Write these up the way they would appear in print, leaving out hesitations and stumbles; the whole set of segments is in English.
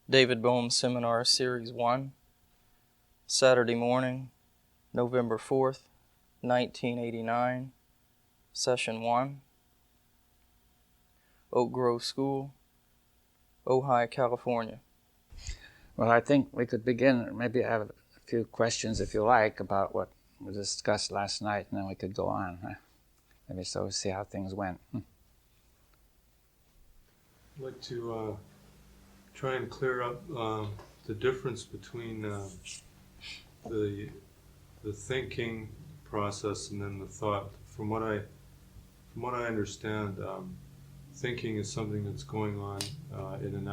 David Bohm Seminar Series 1, Saturday morning, November 4th, 1989, Session 1, Oak Grove School, Ojai, California. Well, I think we could begin, maybe have a few questions, if you like, about what we discussed last night, and then we could go on. Maybe so, see how things went. I'd like to try and clear up the difference between the thinking process and then the thought. From what I understand, thinking is something that's going on in an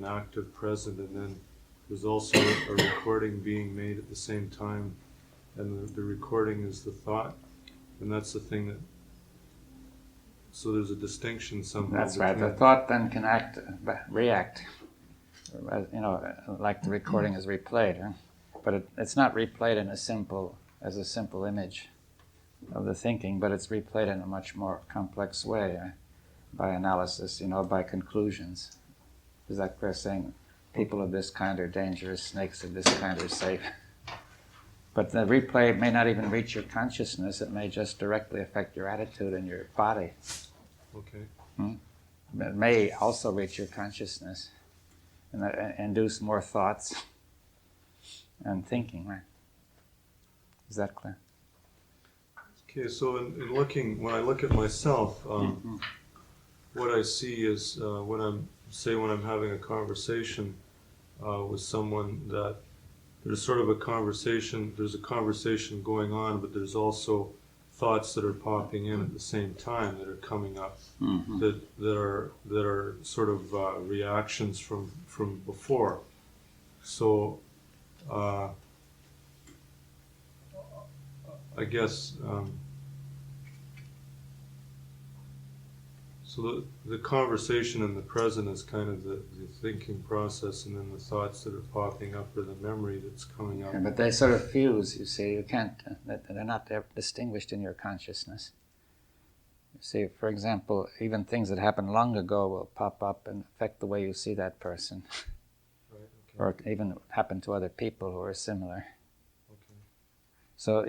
active present, and then there's also a recording being made at the same time, and the recording is the thought, and that's the thing that. So there's a distinction somehow. That's right. The thought then can react. Like the recording is replayed, huh? But it's not replayed as a simple image of the thinking, but it's replayed in a much more complex way by analysis, by conclusions. Is that clear? Saying people of this kind are dangerous, snakes of this kind are safe. But the replay may not even reach your consciousness. It may just directly affect your attitude and your body. Okay. It may also reach your consciousness and induce more thoughts and thinking, right? Is that clear? Okay, so when I look at myself, what I see is when I'm having a conversation with someone, that there's sort of a conversation going on, but there's also thoughts that are popping in at the same time that are coming up, that are sort of reactions from before. So I guess so the conversation in the present is kind of the thinking process, and then the thoughts that are popping up are the memory that's coming up. Yeah, but they sort of fuse, you see. You can't, they're not distinguished in your consciousness. You see, for example, even things that happened long ago will pop up and affect the way you see that person. Right, okay. Or even happen to other people who are similar. Okay. So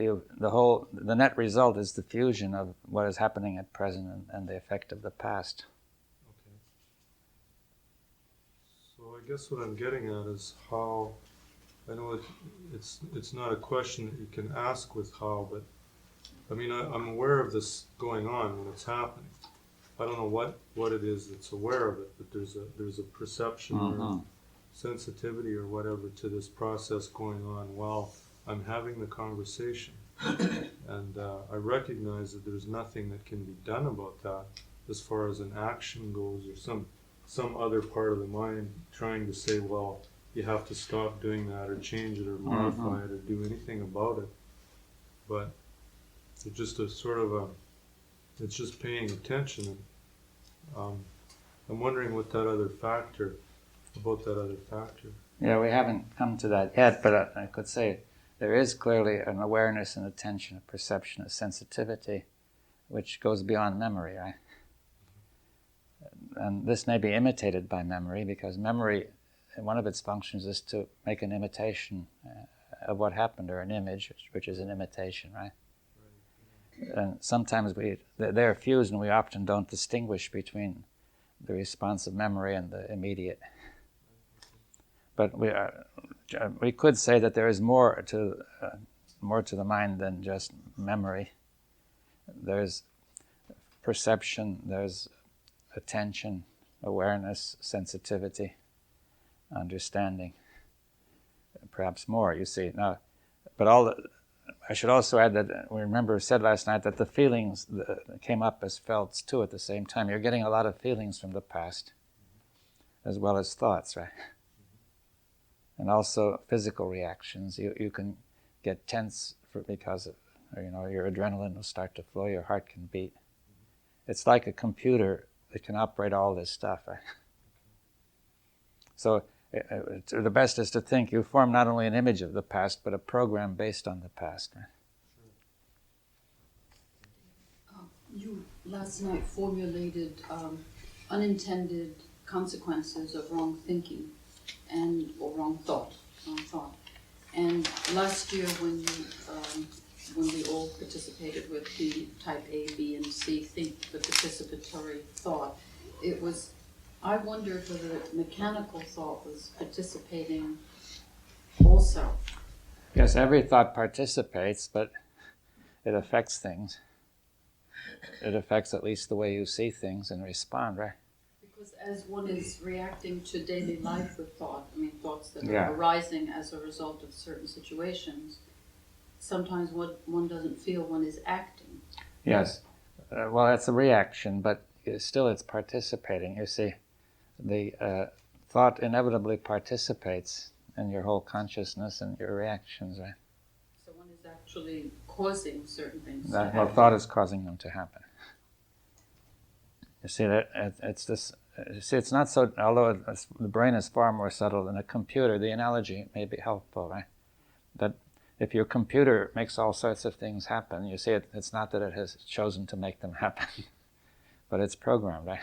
the net result is the fusion of what is happening at present and the effect of the past. Okay. So I guess what I'm getting at is how, I know it's not a question that you can ask with how, but I mean, I'm aware of this going on when it's happening. I don't know what it is that's aware of it, but there's a perception or sensitivity or whatever to this process going on while I'm having the conversation. And I recognize that there's nothing that can be done about that as far as an action goes, or some other part of the mind trying to say, well, you have to stop doing that or change it or modify it or do anything about it. But it's just it's just paying attention. And I'm wondering about that other factor. Yeah, we haven't come to that yet, but I could say there is clearly an awareness and attention, a perception, a sensitivity, which goes beyond memory, right? And this may be imitated by memory, because memory, one of its functions is to make an imitation of what happened, or an image, which is an imitation, right? And sometimes they're fused, and we often don't distinguish between the responsive memory and the immediate. But we could say that there is more to the mind than just memory. There's perception, there's attention, awareness, sensitivity, understanding, perhaps more, you see. Now, but I should also add that we said last night that the feelings that came up as felts too at the same time. You're getting a lot of feelings from the past, as well as thoughts, right? And also physical reactions. You can get tense because of, your adrenaline will start to flow, your heart can beat. It's like a computer that can operate all this stuff, right? So the best is to think you form not only an image of the past, but a program based on the past. Right? You last night formulated unintended consequences of wrong thinking. or wrong thought. And last year when we all participated with the type A, B, and C think, the participatory thought, I wondered whether mechanical thought was participating also. Yes, every thought participates, but it affects things. It affects at least the way you see things and respond, right? Because as one is reacting to daily life with thoughts that are arising as a result of certain situations, sometimes one doesn't feel one is acting. Yes. Well, that's a reaction, but still it's participating. You see, the thought inevitably participates in your whole consciousness and your reactions, right? So one is actually causing certain things. Thought is causing them to happen. You see, it's this. You see, it's not so. Although the brain is far more subtle than a computer, the analogy may be helpful, right? That if your computer makes all sorts of things happen, you see, it's not that it has chosen to make them happen, but it's programmed, right?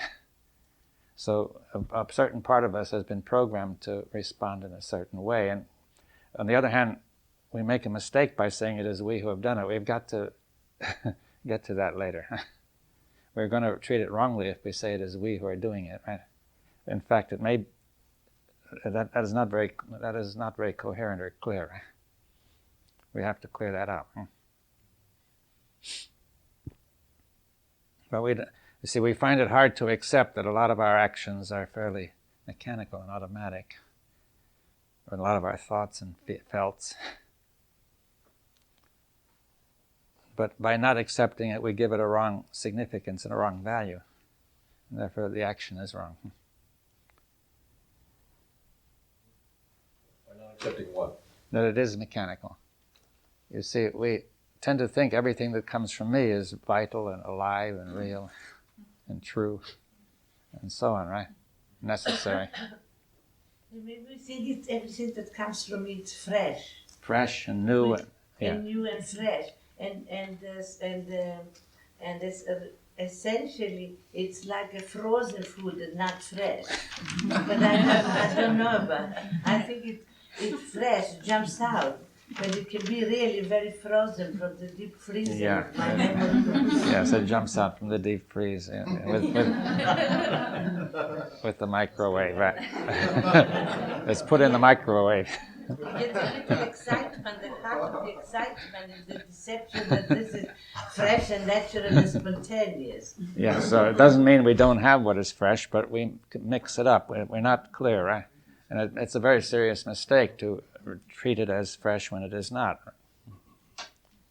So a certain part of us has been programmed to respond in a certain way, and on the other hand, we make a mistake by saying it is we who have done it. We've got to get to that later. We're going to treat it wrongly if we say it is we who are doing it, right? In fact, that is not very coherent or clear, right? We have to clear that up. But we find it hard to accept that a lot of our actions are fairly mechanical and automatic, or a lot of our thoughts and felts. But by not accepting it, we give it a wrong significance and a wrong value. And therefore, the action is wrong. By not accepting what? That it is mechanical. You see, we tend to think everything that comes from me is vital and alive and real and true and so on, right? Necessary. Maybe we think it's everything that comes from me is fresh. Fresh and new. And new and fresh. And essentially it's like a frozen food and not fresh. But I don't know about it. I think it's fresh, jumps out, but it can be really very frozen from the deep freezer. Yeah. My memory. Yes, it jumps out from the deep freeze with the microwave, right? It's put in the microwave. You get a little excitement, the heart of the excitement is the deception that this is fresh and natural and spontaneous. Yeah, so it doesn't mean we don't have what is fresh, but we mix it up. We're not clear, right? And it's a very serious mistake to treat it as fresh when it is not.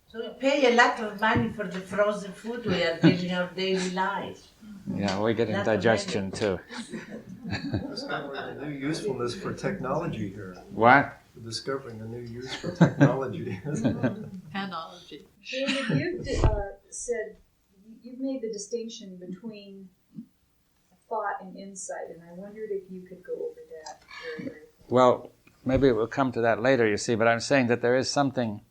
So we pay a lot of money for the frozen food we are living our daily life. Yeah, we get indigestion too. Discovering a new usefulness for technology here. What? We're discovering a new use for technology. Analogy. David, you said you've made the distinction between thought and insight, and I wondered if you could go over that very briefly. Well, maybe we'll come to that later, you see, but I'm saying that there is something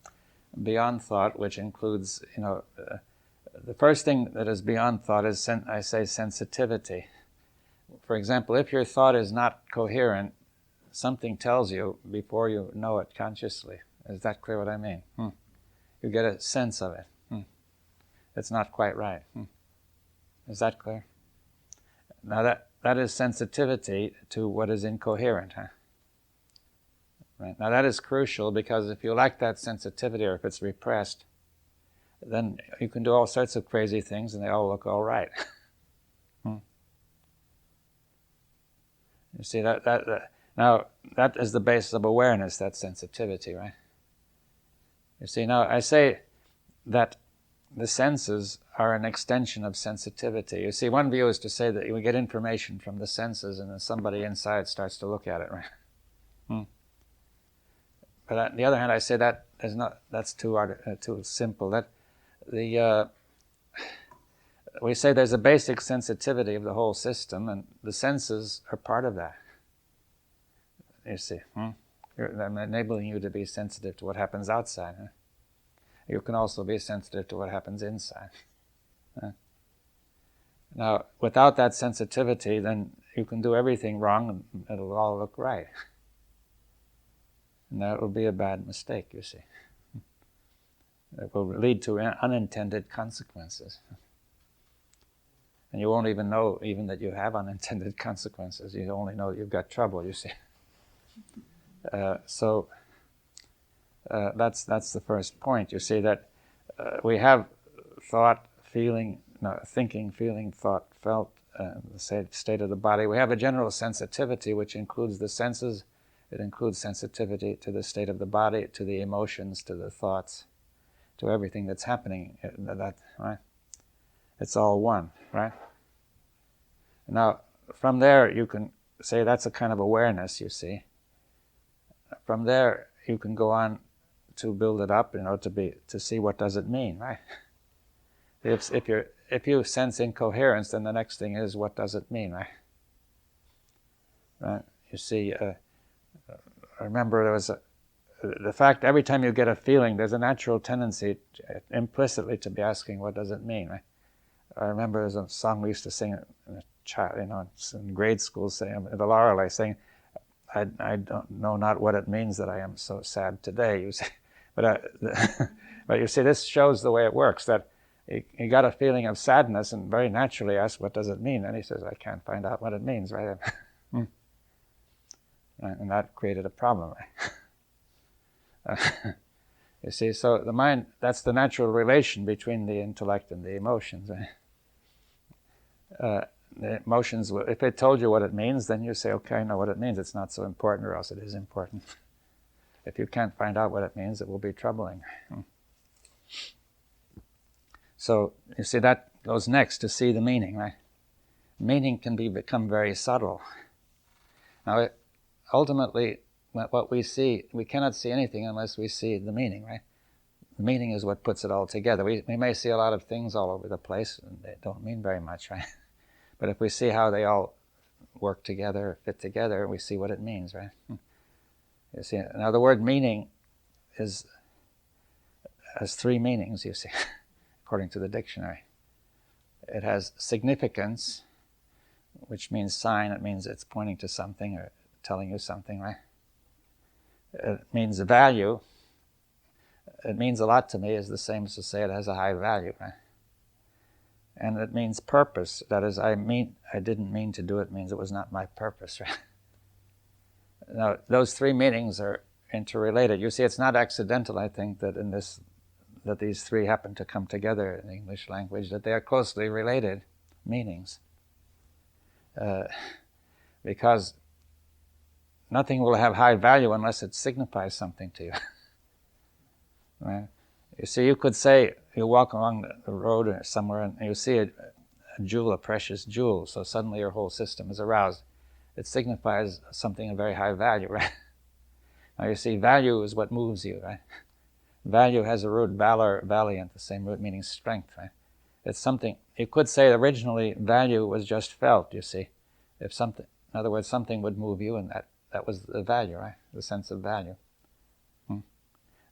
beyond thought, which includes, the first thing that is beyond thought is, I say, sensitivity. For example, if your thought is not coherent, something tells you before you know it consciously. Is that clear what I mean? You get a sense of it. It's not quite right. Is that clear? Now that is sensitivity to what is incoherent. Right. Now that is crucial, because if you lack that sensitivity, or if it's repressed, then you can do all sorts of crazy things and they all look all right. You see, now that is the basis of awareness, that sensitivity, right? You see, now I say that the senses are an extension of sensitivity. You see, one view is to say that we get information from the senses and then somebody inside starts to look at it, right? But on the other hand, I say that's too simple. We say there's a basic sensitivity of the whole system, and the senses are part of that. You see, I'm enabling you to be sensitive to what happens outside. You can also be sensitive to what happens inside. Now, without that sensitivity, then you can do everything wrong and it'll all look right. And that will be a bad mistake, you see. It will lead to unintended consequences. And you won't even know even that you have unintended consequences. You only know you've got trouble, you see. So that's the first point. You see that we have thought, feeling, no, thinking, feeling, thought, felt, the state of the body. We have a general sensitivity which includes the senses. It includes sensitivity to the state of the body, to the emotions, to the thoughts, to everything that's happening. That, right? It's all one, right? Now, from there you can say that's a kind of awareness, you see. From there you can go on to build it up, to see what does it mean, right? If you sense incoherence, then the next thing is what does it mean, right? Right? You see, I remember there was the fact every time you get a feeling, there's a natural tendency implicitly to be asking what does it mean, right? I remember there's a song we used to sing in in grade school, saying the Lorelei, saying, "I don't know not what it means that I am so sad today." You see, but you see, this shows the way it works. That he got a feeling of sadness and very naturally asked, "What does it mean?" And he says, "I can't find out what it means." Right, and that created a problem. You see, so the mind, that's the natural relation between the intellect and the emotions. The emotions, if it told you what it means, then you say, okay, I know what it means. It's not so important, or else it is important. If you can't find out what it means, it will be troubling. So, you see, that goes next, to see the meaning, right? Meaning can become very subtle. Now, ultimately, what we see, we cannot see anything unless we see the meaning, right? The meaning is what puts it all together. We may see a lot of things all over the place, and they don't mean very much, right? But if we see how they all work together, fit together, we see what it means, right? You see, now the word meaning has three meanings, you see, according to the dictionary. It has significance, which means sign. It means it's pointing to something or telling you something, right? It means value. It means a lot to me is the same as to say it has a high value, right? And it means purpose. That is, I didn't mean to do it, means it was not my purpose, right? Now, those three meanings are interrelated. You see, it's not accidental, I think, that these three happen to come together in the English language, that they are closely related meanings. Because nothing will have high value unless it signifies something to you. Right? You see, you could say, you walk along the road or somewhere and you see a jewel, a precious jewel, so suddenly your whole system is aroused. It signifies something of very high value, right? Now you see, value is what moves you, right? Value has a root, valor, valiant, the same root meaning strength, right? It's something, you could say originally value was just felt, you see. If something, in other words, something would move you, and that was the value, right? The sense of value.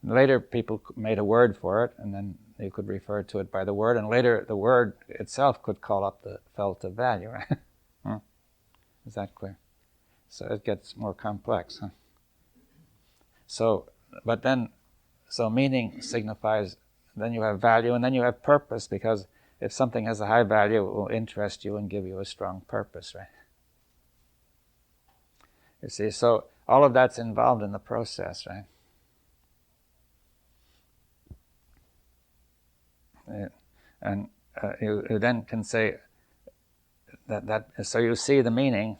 Later, people made a word for it, and then you could refer to it by the word, and later the word itself could call up the felt of value, right? Is that clear? So it gets more complex, huh? So meaning signifies, then you have value, and then you have purpose, because if something has a high value, it will interest you and give you a strong purpose, right? You see, so all of that's involved in the process, right? And you then can say that so you see the meaning,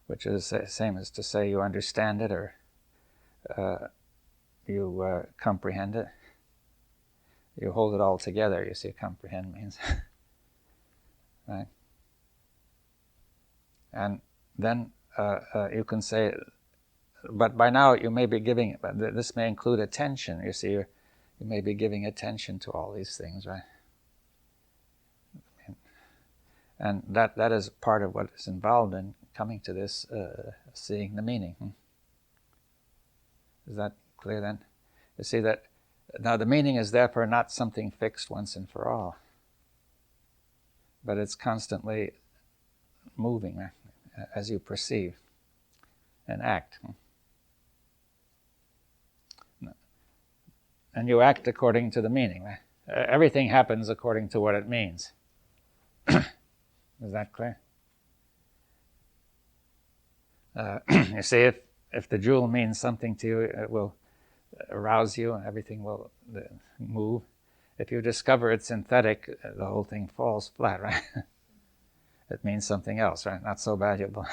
which is the same as to say you understand it or you comprehend it. You hold it all together, you see, comprehend means. Right? And then you can say, but by now you may be giving, this may include attention, you see, you may be giving attention to all these things, right? And that is part of what is involved in coming to this, seeing the meaning. Is that clear then? You see that now the meaning is therefore not something fixed once and for all, but it's constantly moving as you perceive and act. and you act according to the meaning. Right? Everything happens according to what it means. Is that clear? You see, if the jewel means something to you, it will arouse you, and everything will move. If you discover it's synthetic, the whole thing falls flat, right? It means something else, right? Not so valuable.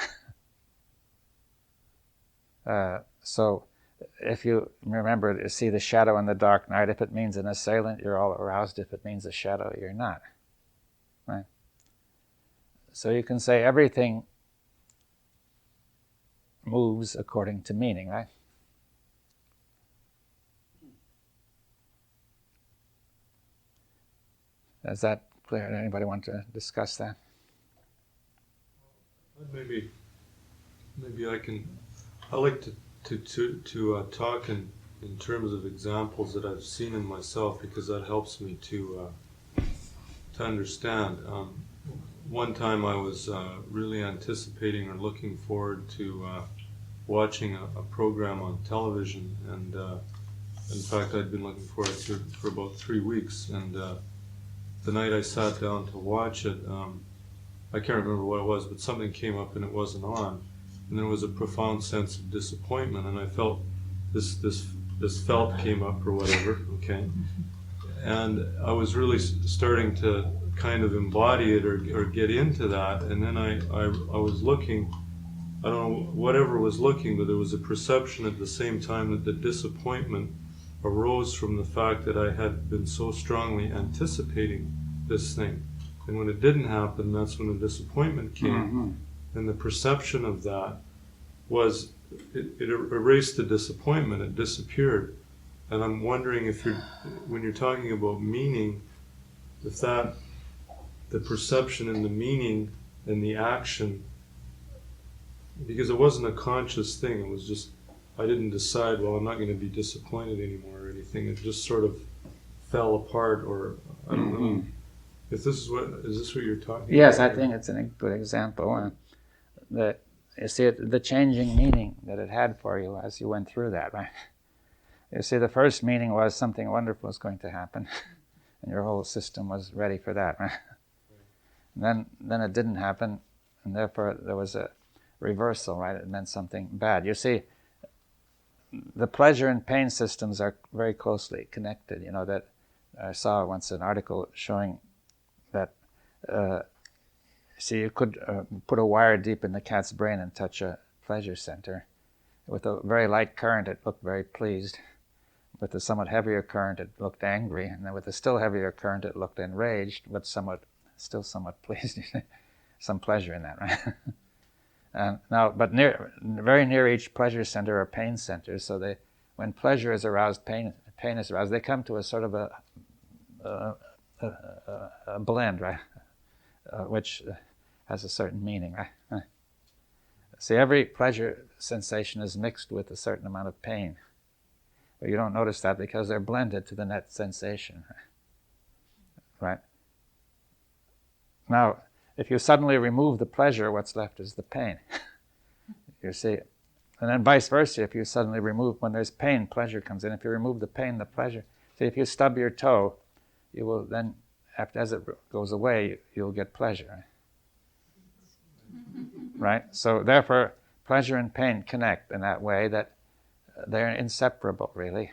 So if you remember to see the shadow in the dark night, if it means an assailant, you're all aroused. If it means a shadow, you're not. Right? So you can say everything moves according to meaning, right? Is that clear? Anybody want to discuss that? Maybe I like to talk in terms of examples that I've seen in myself, because that helps me to understand. One time I was really anticipating or looking forward to watching a program on television, and in fact I'd been looking forward to it for about 3 weeks, and the night I sat down to watch it, I can't remember what it was, but something came up and it wasn't on, and there was a profound sense of disappointment, and I felt this felt came up or whatever, okay, and I was really starting to kind of embody it or get into that, and then I was looking, I don't know, whatever was looking, but there was a perception at the same time that the disappointment arose from the fact that I had been so strongly anticipating this thing. And when it didn't happen, that's when the disappointment came. Mm-hmm. And the perception of that was, it erased the disappointment, it disappeared. And I'm wondering if when you're talking about meaning, if that, the perception and the meaning and the action, because it wasn't a conscious thing, it was just, I didn't decide, well, I'm not going to be disappointed anymore or anything. It just sort of fell apart, or I don't know. If this is this what you're talking about? Yes, I think it's a good example. That you see the changing meaning that it had for you as you went through that, right? You see, the first meaning was something wonderful was going to happen, and your whole system was ready for that, right? And then it didn't happen, and therefore there was a reversal, right? It meant something bad. You see, the pleasure and pain systems are very closely connected. You know, that I saw once an article showing that, see, you could put a wire deep in the cat's brain and touch a pleasure center. With a very light current, it looked very pleased. With a somewhat heavier current, it looked angry. And then with a still heavier current, it looked enraged, but still somewhat pleased. Some pleasure in that, right? But very near each pleasure center are pain centers. So when pleasure is aroused, pain is aroused. They come to a sort of a blend, right? Which has a certain meaning, right? See, every pleasure sensation is mixed with a certain amount of pain. But you don't notice that because they're blended to the net sensation, right? Now, if you suddenly remove the pleasure, what's left is the pain. You see, and then vice versa, if you suddenly remove, when there's pain, pleasure comes in. If you remove the pain, the pleasure. See, if you stub your toe, you will then, as it goes away, you'll get pleasure. Right? So therefore, pleasure and pain connect in that way that they're inseparable, really.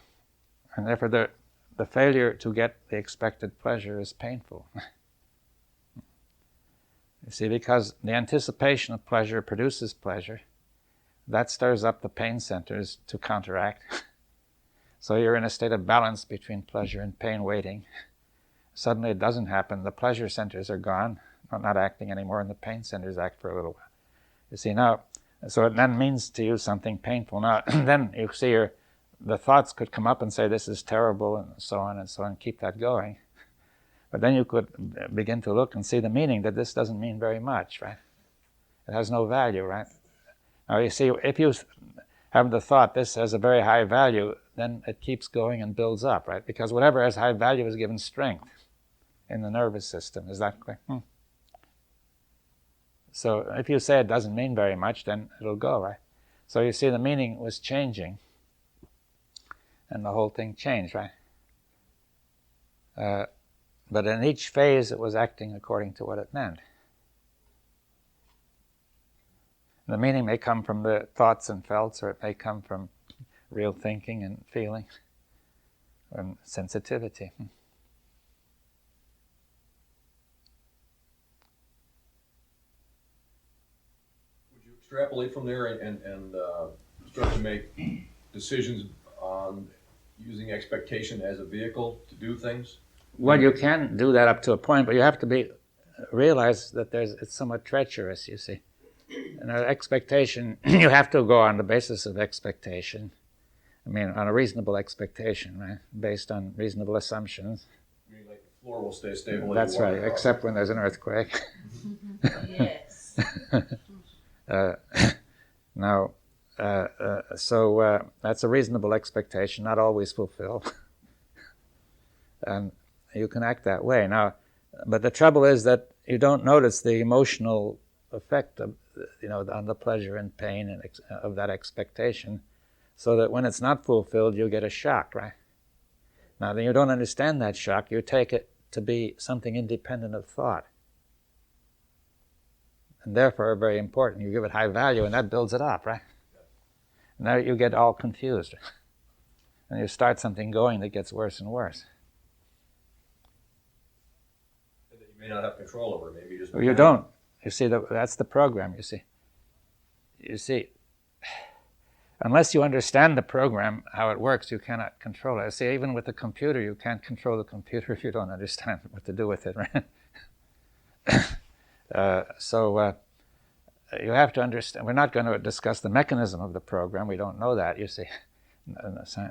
And therefore, the failure to get the expected pleasure is painful. You see, because the anticipation of pleasure produces pleasure, that stirs up the pain centers to counteract. So you're in a state of balance between pleasure and pain waiting. Suddenly it doesn't happen. The pleasure centers are gone, not acting anymore, and the pain centers act for a little while. You see, now, so it then means to you something painful. Now, then you see the thoughts could come up and say, this is terrible, and so on, keep that going. But then you could begin to look and see the meaning that this doesn't mean very much, right? It has no value, right? Now you see, if you have the thought, this has a very high value, then it keeps going and builds up, right? Because whatever has high value is given strength in the nervous system. Is that clear? So if you say it doesn't mean very much, then it'll go, right? So you see the meaning was changing, and the whole thing changed, right? But in each phase it was acting according to what it meant. The meaning may come from the thoughts and felts, or it may come from real thinking and feeling and sensitivity. Would you extrapolate from there and start to make decisions on using expectation as a vehicle to do things? Well, you can do that up to a point, but you have to realize that it's somewhat treacherous, you see. And expectation, you have to go on the basis of expectation. I mean, on a reasonable expectation, right? Based on reasonable assumptions. I mean, like the floor will stay stable. That's right, except when there's an earthquake. Yes. So that's a reasonable expectation, not always fulfilled. And you can act that way. Now, but the trouble is that you don't notice the emotional effect of, on the pleasure and pain and of that expectation, so that when it's not fulfilled, you get a shock, right? Now, then you don't understand that shock. You take it to be something independent of thought, and therefore very important. You give it high value, and that builds it up, right? Now you get all confused, and you start something going that gets worse and worse. That you may not have control over. Maybe just. You don't. You see, that's the program, you see. You see, unless you understand the program, how it works, you cannot control it. See, even with the computer, you can't control the computer if you don't understand what to do with it, right? So you have to understand. We're not going to discuss the mechanism of the program. We don't know that, you see.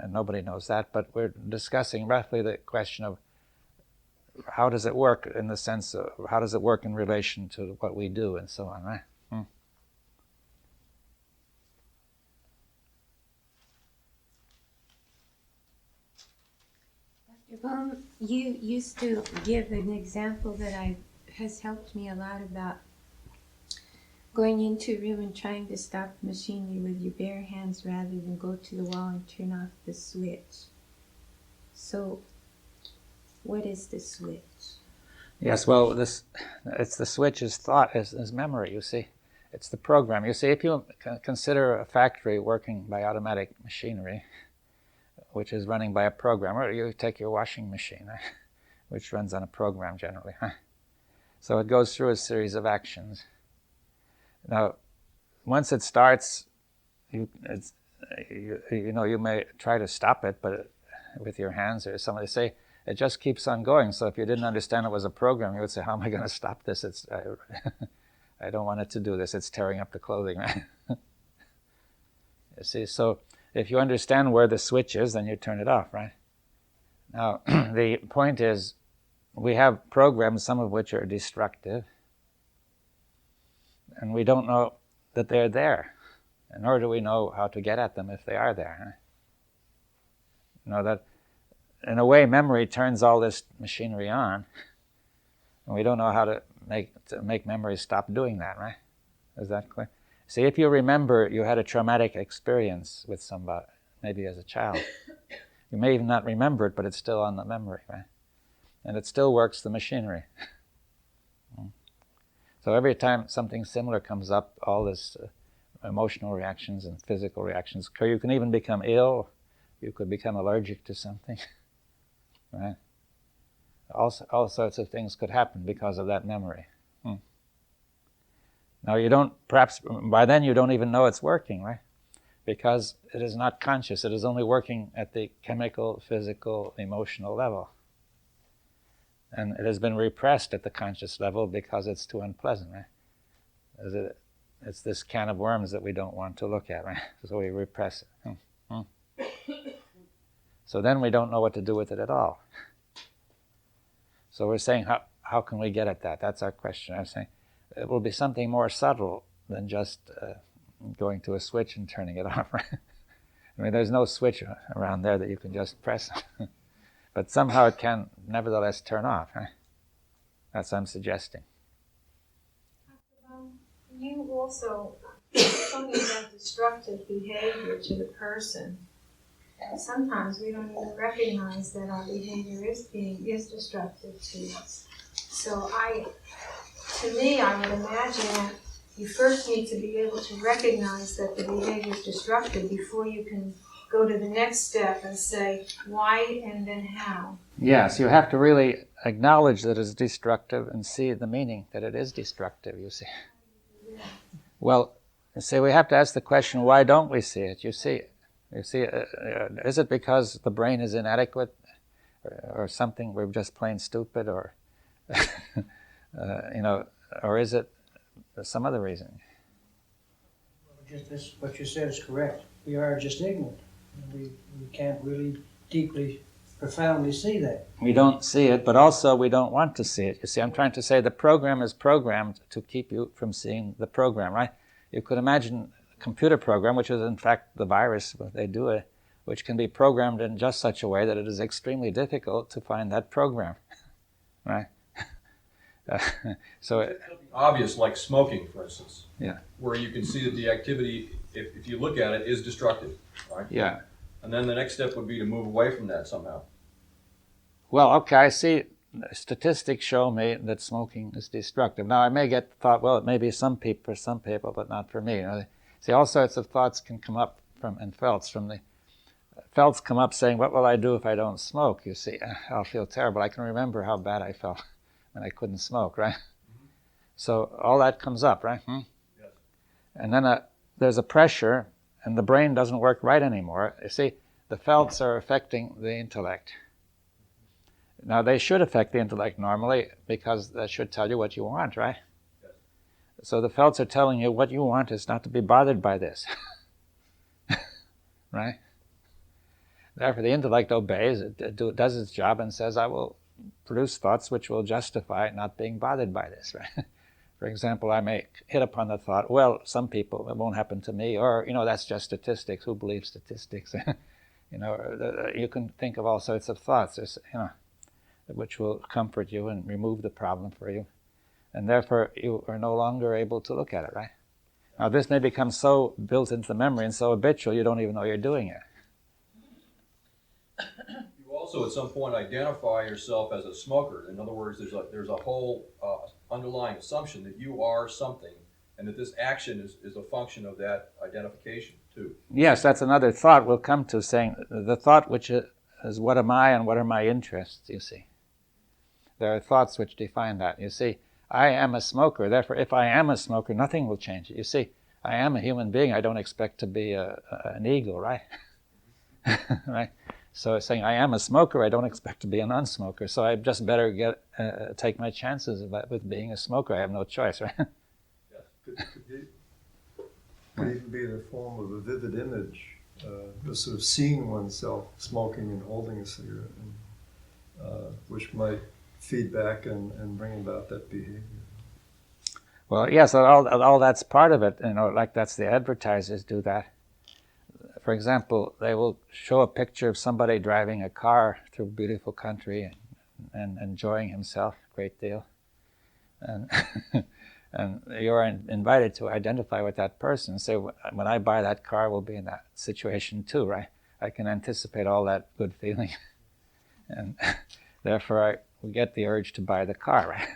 Nobody knows that. But we're discussing roughly the question of how does it work, in the sense of how does it work in relation to what we do and so on, right? Dr. Bohm, you used to give an example that has helped me a lot about going into a room and trying to stop machinery with your bare hands rather than go to the wall and turn off the switch. So, what is the switch? Yes, well, it's the switch is thought, is memory, you see. It's the program. You see, if you consider a factory working by automatic machinery, which is running by a program, or you take your washing machine, which runs on a program generally. So it goes through a series of actions. Now, once it starts, you may try to stop it, but with your hands, or somebody say, it just keeps on going. So if you didn't understand it was a program, you would say, how am I going to stop this? I don't want it to do this. It's tearing up the clothing, right? You see, so if you understand where the switch is, then you turn it off, right? Now, the point is, we have programs, some of which are destructive, and we don't know that they're there, nor do we know how to get at them if they are there. That, in a way, memory turns all this machinery on, and we don't know how to make memory stop doing that, right? Is that clear? See, if you remember you had a traumatic experience with somebody, maybe as a child, you may even not remember it, but it's still on the memory, right? And it still works the machinery. So every time something similar comes up, all this emotional reactions and physical reactions occur. You can even become ill. You could become allergic to something, right? All sorts of things could happen because of that memory. Now perhaps by then you don't even know it's working, right? Because it is not conscious. It is only working at the chemical, physical, emotional level. And it has been repressed at the conscious level because it's too unpleasant, right? It's this can of worms that we don't want to look at, right? So we repress it. So then we don't know what to do with it at all. So we're saying, how can we get at that? That's our question. I'm saying it will be something more subtle than just going to a switch and turning it off, right? I mean, there's no switch around there that you can just press. But somehow it can nevertheless turn off, right? That's what I'm suggesting. You also, something about destructive behavior to the person, And sometimes we don't even recognize that our behavior is destructive to us. So to me, I would imagine that you first need to be able to recognize that the behavior is destructive before you can go to the next step and say why and then how. Yes, you have to really acknowledge that it's destructive and see the meaning that it is destructive, you see. Well, you see, we have to ask the question, why don't we see it? You see, is it because the brain is inadequate or something, we're just plain stupid, or, or is it some other reason? Just this, what you said is correct. We are just ignorant. We can't really deeply, profoundly see that. We don't see it, but also we don't want to see it. You see, I'm trying to say the program is programmed to keep you from seeing the program, right? You could imagine a computer program, which is in fact the virus, but they do it, which can be programmed in just such a way that it is extremely difficult to find that program, right? So obvious, like smoking, for instance. Yeah. Where you can see that the activity, if you look at it, is destructive, right? Yeah. And then the next step would be to move away from that somehow. Well, okay, I see statistics show me that smoking is destructive. Now, I may get the thought, well, it may be some people, for some people, but not for me. See, all sorts of thoughts can come up and Felts come up saying, what will I do if I don't smoke? You see, I'll feel terrible. I can remember how bad I felt when I couldn't smoke, right? Mm-hmm. So all that comes up, right? Yes. And then there's a pressure, and the brain doesn't work right anymore. You see, the Felts are affecting the intellect. Now, they should affect the intellect normally, because that should tell you what you want, right? Yes. So the Felts are telling you what you want is not to be bothered by this. Right? Therefore, the intellect obeys, it does its job and says, I will produce thoughts which will justify not being bothered by this, right? For example, I may hit upon the thought, well, some people, it won't happen to me, or, that's just statistics. Who believes statistics? You can think of all sorts of thoughts, which will comfort you and remove the problem for you. And therefore, you are no longer able to look at it, right? Now, this may become so built into the memory and so habitual, you don't even know you're doing it. You also, at some point, identify yourself as a smoker. In other words, there's a whole underlying assumption that you are something, and that this action is a function of that identification, too. Yes, that's another thought we'll come to, saying the thought which is what am I and what are my interests, you see. There are thoughts which define that. You see, I am a smoker, therefore if I am a smoker, nothing will change it. You see, I am a human being, I don't expect to be an eagle, right? Right? So it's saying I am a smoker, I don't expect to be a non-smoker, so I just better take my chances with being a smoker. I have no choice, right? Could even be in the form of a vivid image, just sort of seeing oneself smoking and holding a cigarette, which might feed back and bring about that behavior. Well, yes, all that's part of it. Like that's the advertisers do that. For example, they will show a picture of somebody driving a car through a beautiful country and enjoying himself a great deal. And and you're invited to identify with that person and say, when I buy that car, we'll be in that situation too, right? I can anticipate all that good feeling. And therefore, we get the urge to buy the car, right?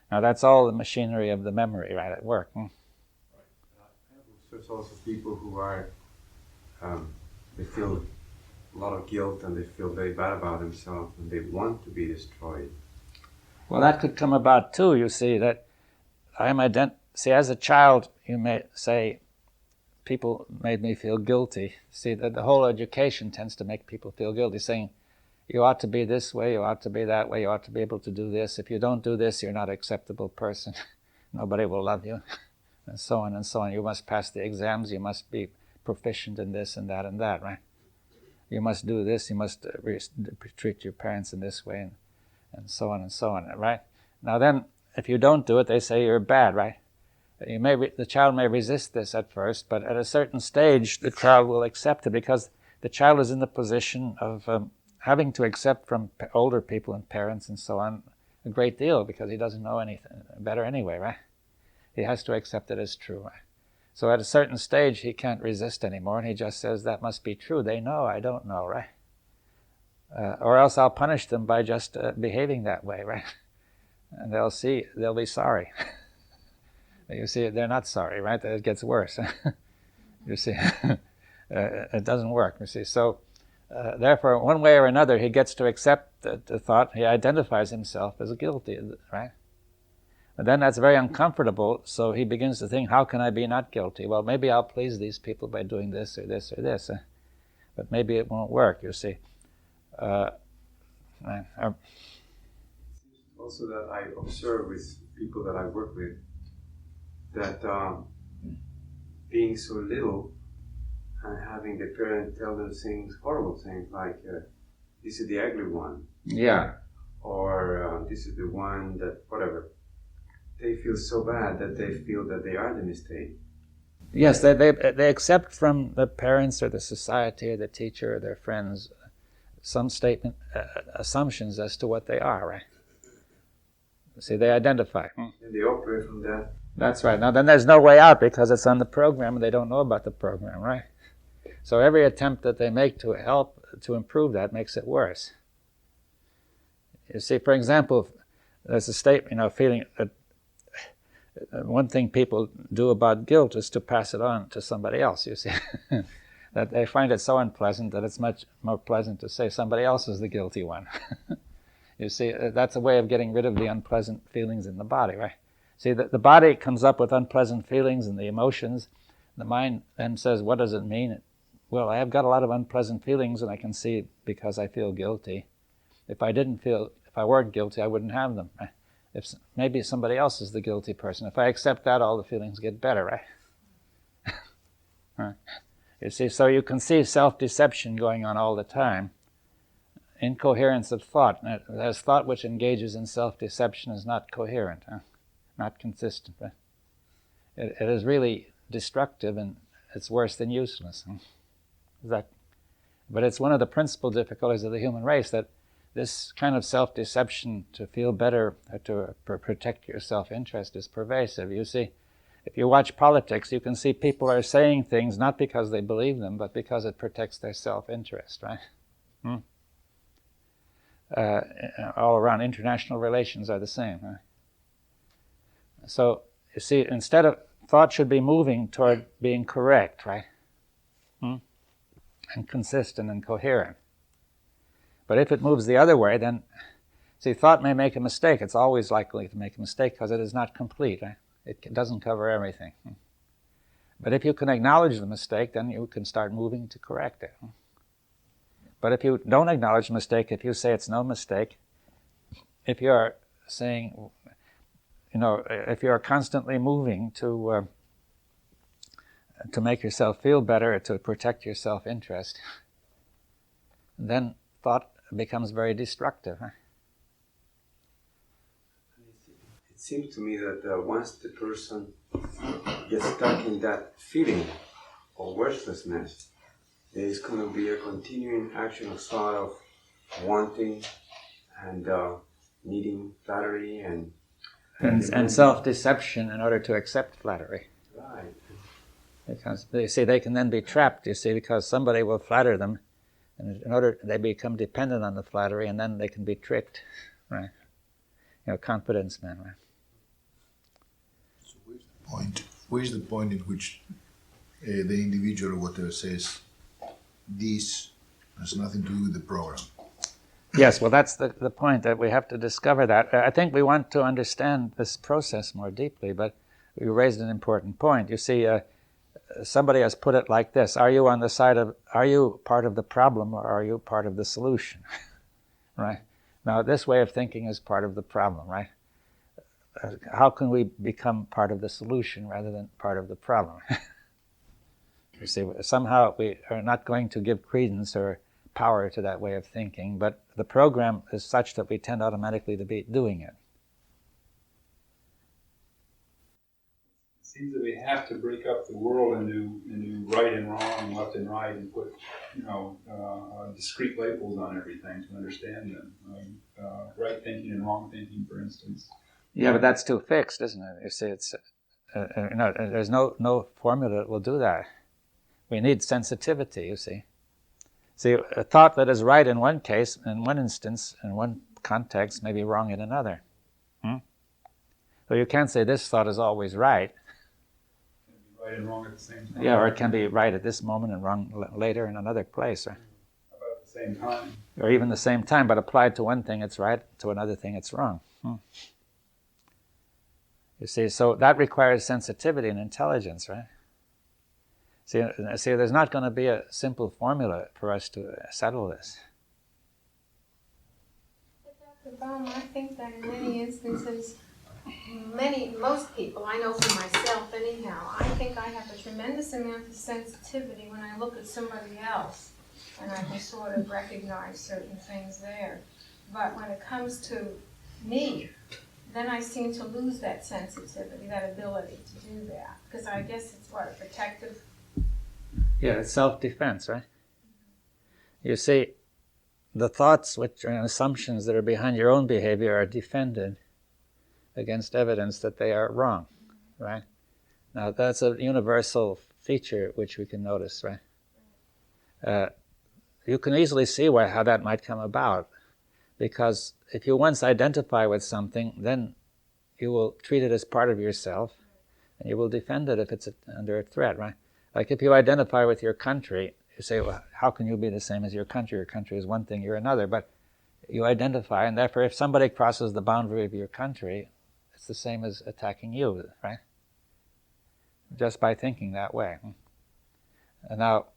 Now, that's all the machinery of the memory, right, at work. There's also people who are, they feel a lot of guilt and they feel very bad about themselves and they want to be destroyed. Well, that could come about too, you see, that see, as a child, you may say, people made me feel guilty. See, that the whole education tends to make people feel guilty, saying, you ought to be this way, you ought to be that way, you ought to be able to do this. If you don't do this, you're not an acceptable person. Nobody will love you. And so on and so on. You must pass the exams, you must be proficient in this and that, right? You must do this, you must treat your parents in this way, and so on, right? Now then, if you don't do it, they say you're bad, right? The child may resist this at first, but at a certain stage, the child will accept it, because the child is in the position of having to accept from older people and parents and so on a great deal, because he doesn't know anything better anyway, right? He has to accept it as true, right? So at a certain stage, he can't resist anymore, and he just says, that must be true. They know, I don't know, right? Or else I'll punish them by just behaving that way, right? And they'll be sorry. You see, they're not sorry, right? It gets worse. You see, it doesn't work, you see. So, therefore, one way or another, he gets to accept the thought. He identifies himself as guilty, right? And then that's very uncomfortable, so he begins to think, how can I be not guilty? Well, maybe I'll please these people by doing this or this or this. But maybe it won't work, you see. Also that I observe with people that I work with, that being so little and having the parent tell them things, horrible things, like, this is the ugly one. Yeah. Or this is the one that, whatever. They feel so bad that they feel that they are the mistake. Yes, they accept from the parents or the society or the teacher or their friends some statement, assumptions as to what they are, right? See, they identify. And they operate from that. That's right. Now then there's no way out because it's on the program and they don't know about the program, right? So every attempt that they make to help, to improve that, makes it worse. You see, for example, there's a statement, feeling that one thing people do about guilt is to pass it on to somebody else, you see. That they find it so unpleasant that it's much more pleasant to say somebody else is the guilty one. You see, that's a way of getting rid of the unpleasant feelings in the body, right? See, the body comes up with unpleasant feelings and the emotions. The mind then says, what does it mean? Well, I have got a lot of unpleasant feelings and I can see because I feel guilty. If I weren't guilty, I wouldn't have them. Right? If maybe somebody else is the guilty person. If I accept that, all the feelings get better, right? Right. You see, so you can see self-deception going on all the time. Incoherence of thought. There's thought which engages in self-deception is not coherent, not consistent. Right? It is really destructive and it's worse than useless. But it's one of the principal difficulties of the human race that this kind of self-deception to feel better, to protect your self-interest is pervasive. You see, if you watch politics, you can see people are saying things not because they believe them, but because it protects their self-interest, right? All around, international relations are the same. Right? So, you see, instead of thought should be moving toward being correct, right? And consistent and coherent. But if it moves the other way, then, see, thought may make a mistake. It's always likely to make a mistake because it is not complete. Right? It doesn't cover everything. But if you can acknowledge the mistake, then you can start moving to correct it. But if you don't acknowledge the mistake, if you say it's no mistake, if you are saying, if you are constantly moving to make yourself feel better, to protect your self-interest, then thought becomes very destructive. Huh? It seems to me that once the person gets stuck in that feeling of worthlessness, there is going to be a continuing action of thought of wanting and needing flattery and self-deception in order to accept flattery. Right. Because they can then be trapped, you see, because somebody will flatter them, and in order they become dependent on the flattery, and then they can be tricked, right? Confidence men, right? So where's the point in which the individual or whatever says this has nothing to do with the program? Yes, well, that's the point, that we have to discover that. I think we want to understand this process more deeply, but you raised an important point. You see, somebody has put it like this: are you part of the problem or are you part of the solution? Right? Now, this way of thinking is part of the problem, right? How can we become part of the solution rather than part of the problem? You see, somehow we are not going to give credence or power to that way of thinking, but the program is such that we tend automatically to be doing it. It seems that we have to break up the world into right and wrong, left and right, and put discrete labels on everything to understand them. Right thinking and wrong thinking, for instance. Yeah, but that's too fixed, isn't it? You see, there's no formula that will do that. We need sensitivity, you see. See, a thought that is right in one case, in one instance, in one context, may be wrong in another. So you can't say this thought is always right. Right and wrong at the same time. Yeah, or it can be right at this moment and wrong later in another place. Right? About the same time. Or even the same time, but applied to one thing it's right, to another thing it's wrong. You see, so that requires sensitivity and intelligence, right? See, there's not going to be a simple formula for us to settle this. But Dr. Bohm, I think that in many instances, most people, I know for myself anyhow, I think I have a tremendous amount of sensitivity when I look at somebody else, and I can sort of recognize certain things there. But when it comes to me, then I seem to lose that sensitivity, that ability to do that. Because I guess it's what, a protective. Yeah, it's self-defense, right? You see, the thoughts which are assumptions that are behind your own behavior are defended against evidence that they are wrong, right? Now, that's a universal feature which we can notice, right? You can easily see how that might come about, because if you once identify with something, then you will treat it as part of yourself, and you will defend it if it's under a threat, right? Like if you identify with your country, you say, well, how can you be the same as your country? Your country is one thing, you're another. But you identify, and therefore if somebody crosses the boundary of your country, it's the same as attacking you, right? Just by thinking that way. And now,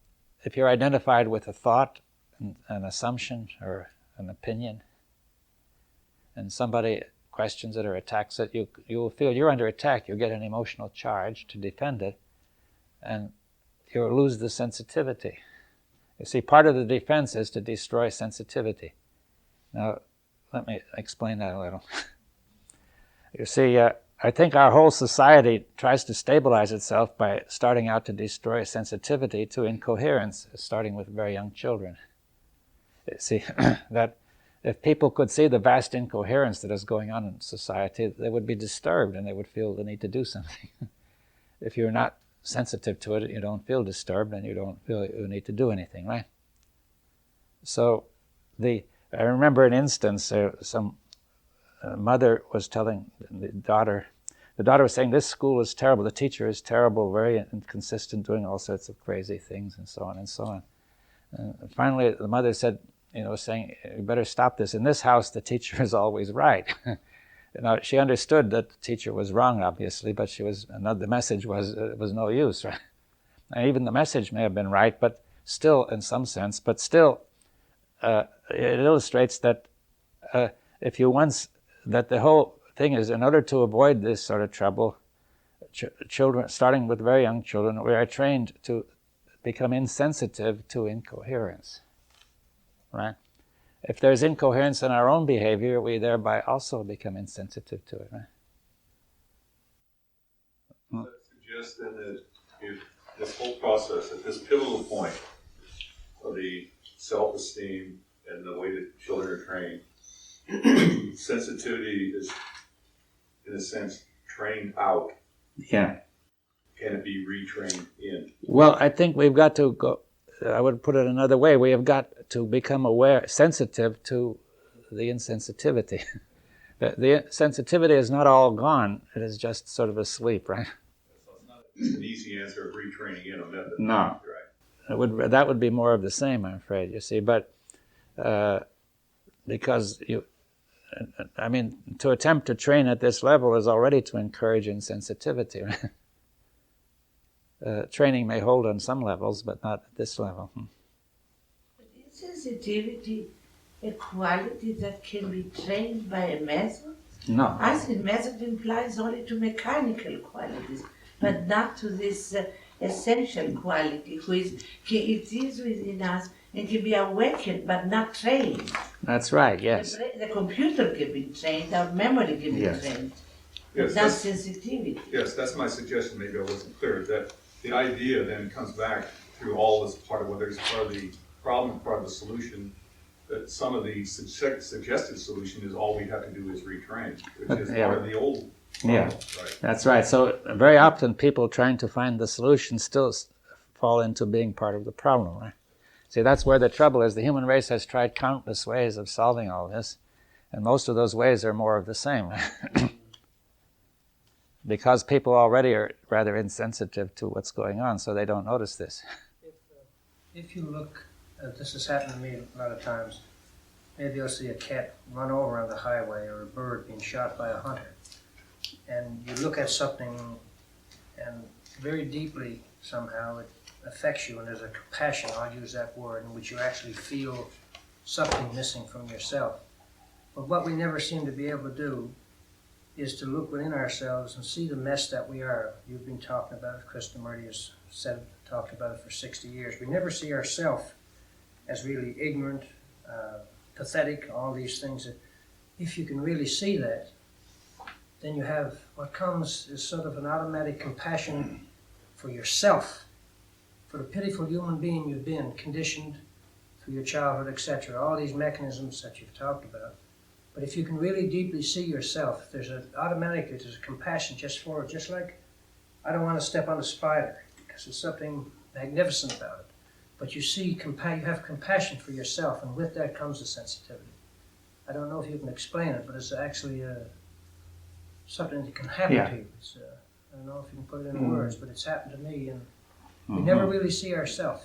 if you're identified with a thought, an assumption, or an opinion, and somebody questions it or attacks it, you will feel you're under attack. You get an emotional charge to defend it, and you'll lose the sensitivity. You see, part of the defense is to destroy sensitivity. Now, let me explain that a little. You see, I think our whole society tries to stabilize itself by starting out to destroy sensitivity to incoherence, starting with very young children. You see, that if people could see the vast incoherence that is going on in society, they would be disturbed and they would feel the need to do something. If you're not sensitive to it, you don't feel disturbed and you don't feel you need to do anything, right? So, I remember an instance, some mother was telling the daughter was saying, this school is terrible, the teacher is terrible, very inconsistent, doing all sorts of crazy things, and so on and so on. And finally, the mother said, saying, you better stop this. In this house, the teacher is always right. Now, she understood that the teacher was wrong, obviously, but the message was, it was no use, right? And even the message may have been right, but still, in some sense, it illustrates that that the whole thing is, in order to avoid this sort of trouble, children, starting with very young children, we are trained to become insensitive to incoherence, right? If there's incoherence in our own behavior, we thereby also become insensitive to it, right? That suggests then that if this whole process, at this pivotal point of the self-esteem and the way that children are trained, sensitivity is, in a sense, trained out. Yeah. Can it be retrained in? Well, I think we've got to go, I would put it another way, we have got to become sensitive to the insensitivity. The sensitivity is not all gone, it is just sort of asleep, right? So it's not an easy answer of retraining in a method. No. Right. That would be more of the same, I'm afraid, you see, but because to attempt to train at this level is already to encourage insensitivity, right? Training may hold on some levels, but not at this level. But is sensitivity a quality that can be trained by a method? No. I think method implies only to mechanical qualities, but not to this essential quality, it is within us and can be awakened, but not trained. That's right, yes. The computer can be trained, our memory can be trained. Yes, that's sensitivity. Yes, that's my suggestion. Maybe I wasn't clear. That the idea then comes back through all as part of whether it's part of the problem, part of the solution. That some of the suggested solution is all we have to do is retrain, which is part of the old Yeah, Right. that's right. So very often people trying to find the solution still fall into being part of the problem, right? See, that's where the trouble is. The human race has tried countless ways of solving all this, and most of those ways are more of the same. Because people already are rather insensitive to what's going on, so they don't notice this. If you look, this has happened to me a lot of times, maybe you'll see a cat run over on the highway or a bird being shot by a hunter. And you look at something and very deeply somehow it affects you, and there's a compassion, I'll use that word, in which you actually feel something missing from yourself. But what we never seem to be able to do is to look within ourselves and see the mess that we are. You've been talking about it, Krishnamurti has talked about it for 60 years. We never see ourselves as really ignorant, pathetic, all these things. That if you can really see that, then you have, what comes is sort of an automatic compassion for yourself, for the pitiful human being you've been, conditioned through your childhood, etc., all these mechanisms that you've talked about. But if you can really deeply see yourself, there's a compassion just for it, just like I don't want to step on a spider because there's something magnificent about it. But you see, you have compassion for yourself, and with that comes a sensitivity. I don't know if you can explain it, but it's actually something that can happen to you. It's, I don't know if you can put it in words, but it's happened to me, and we never really see ourselves.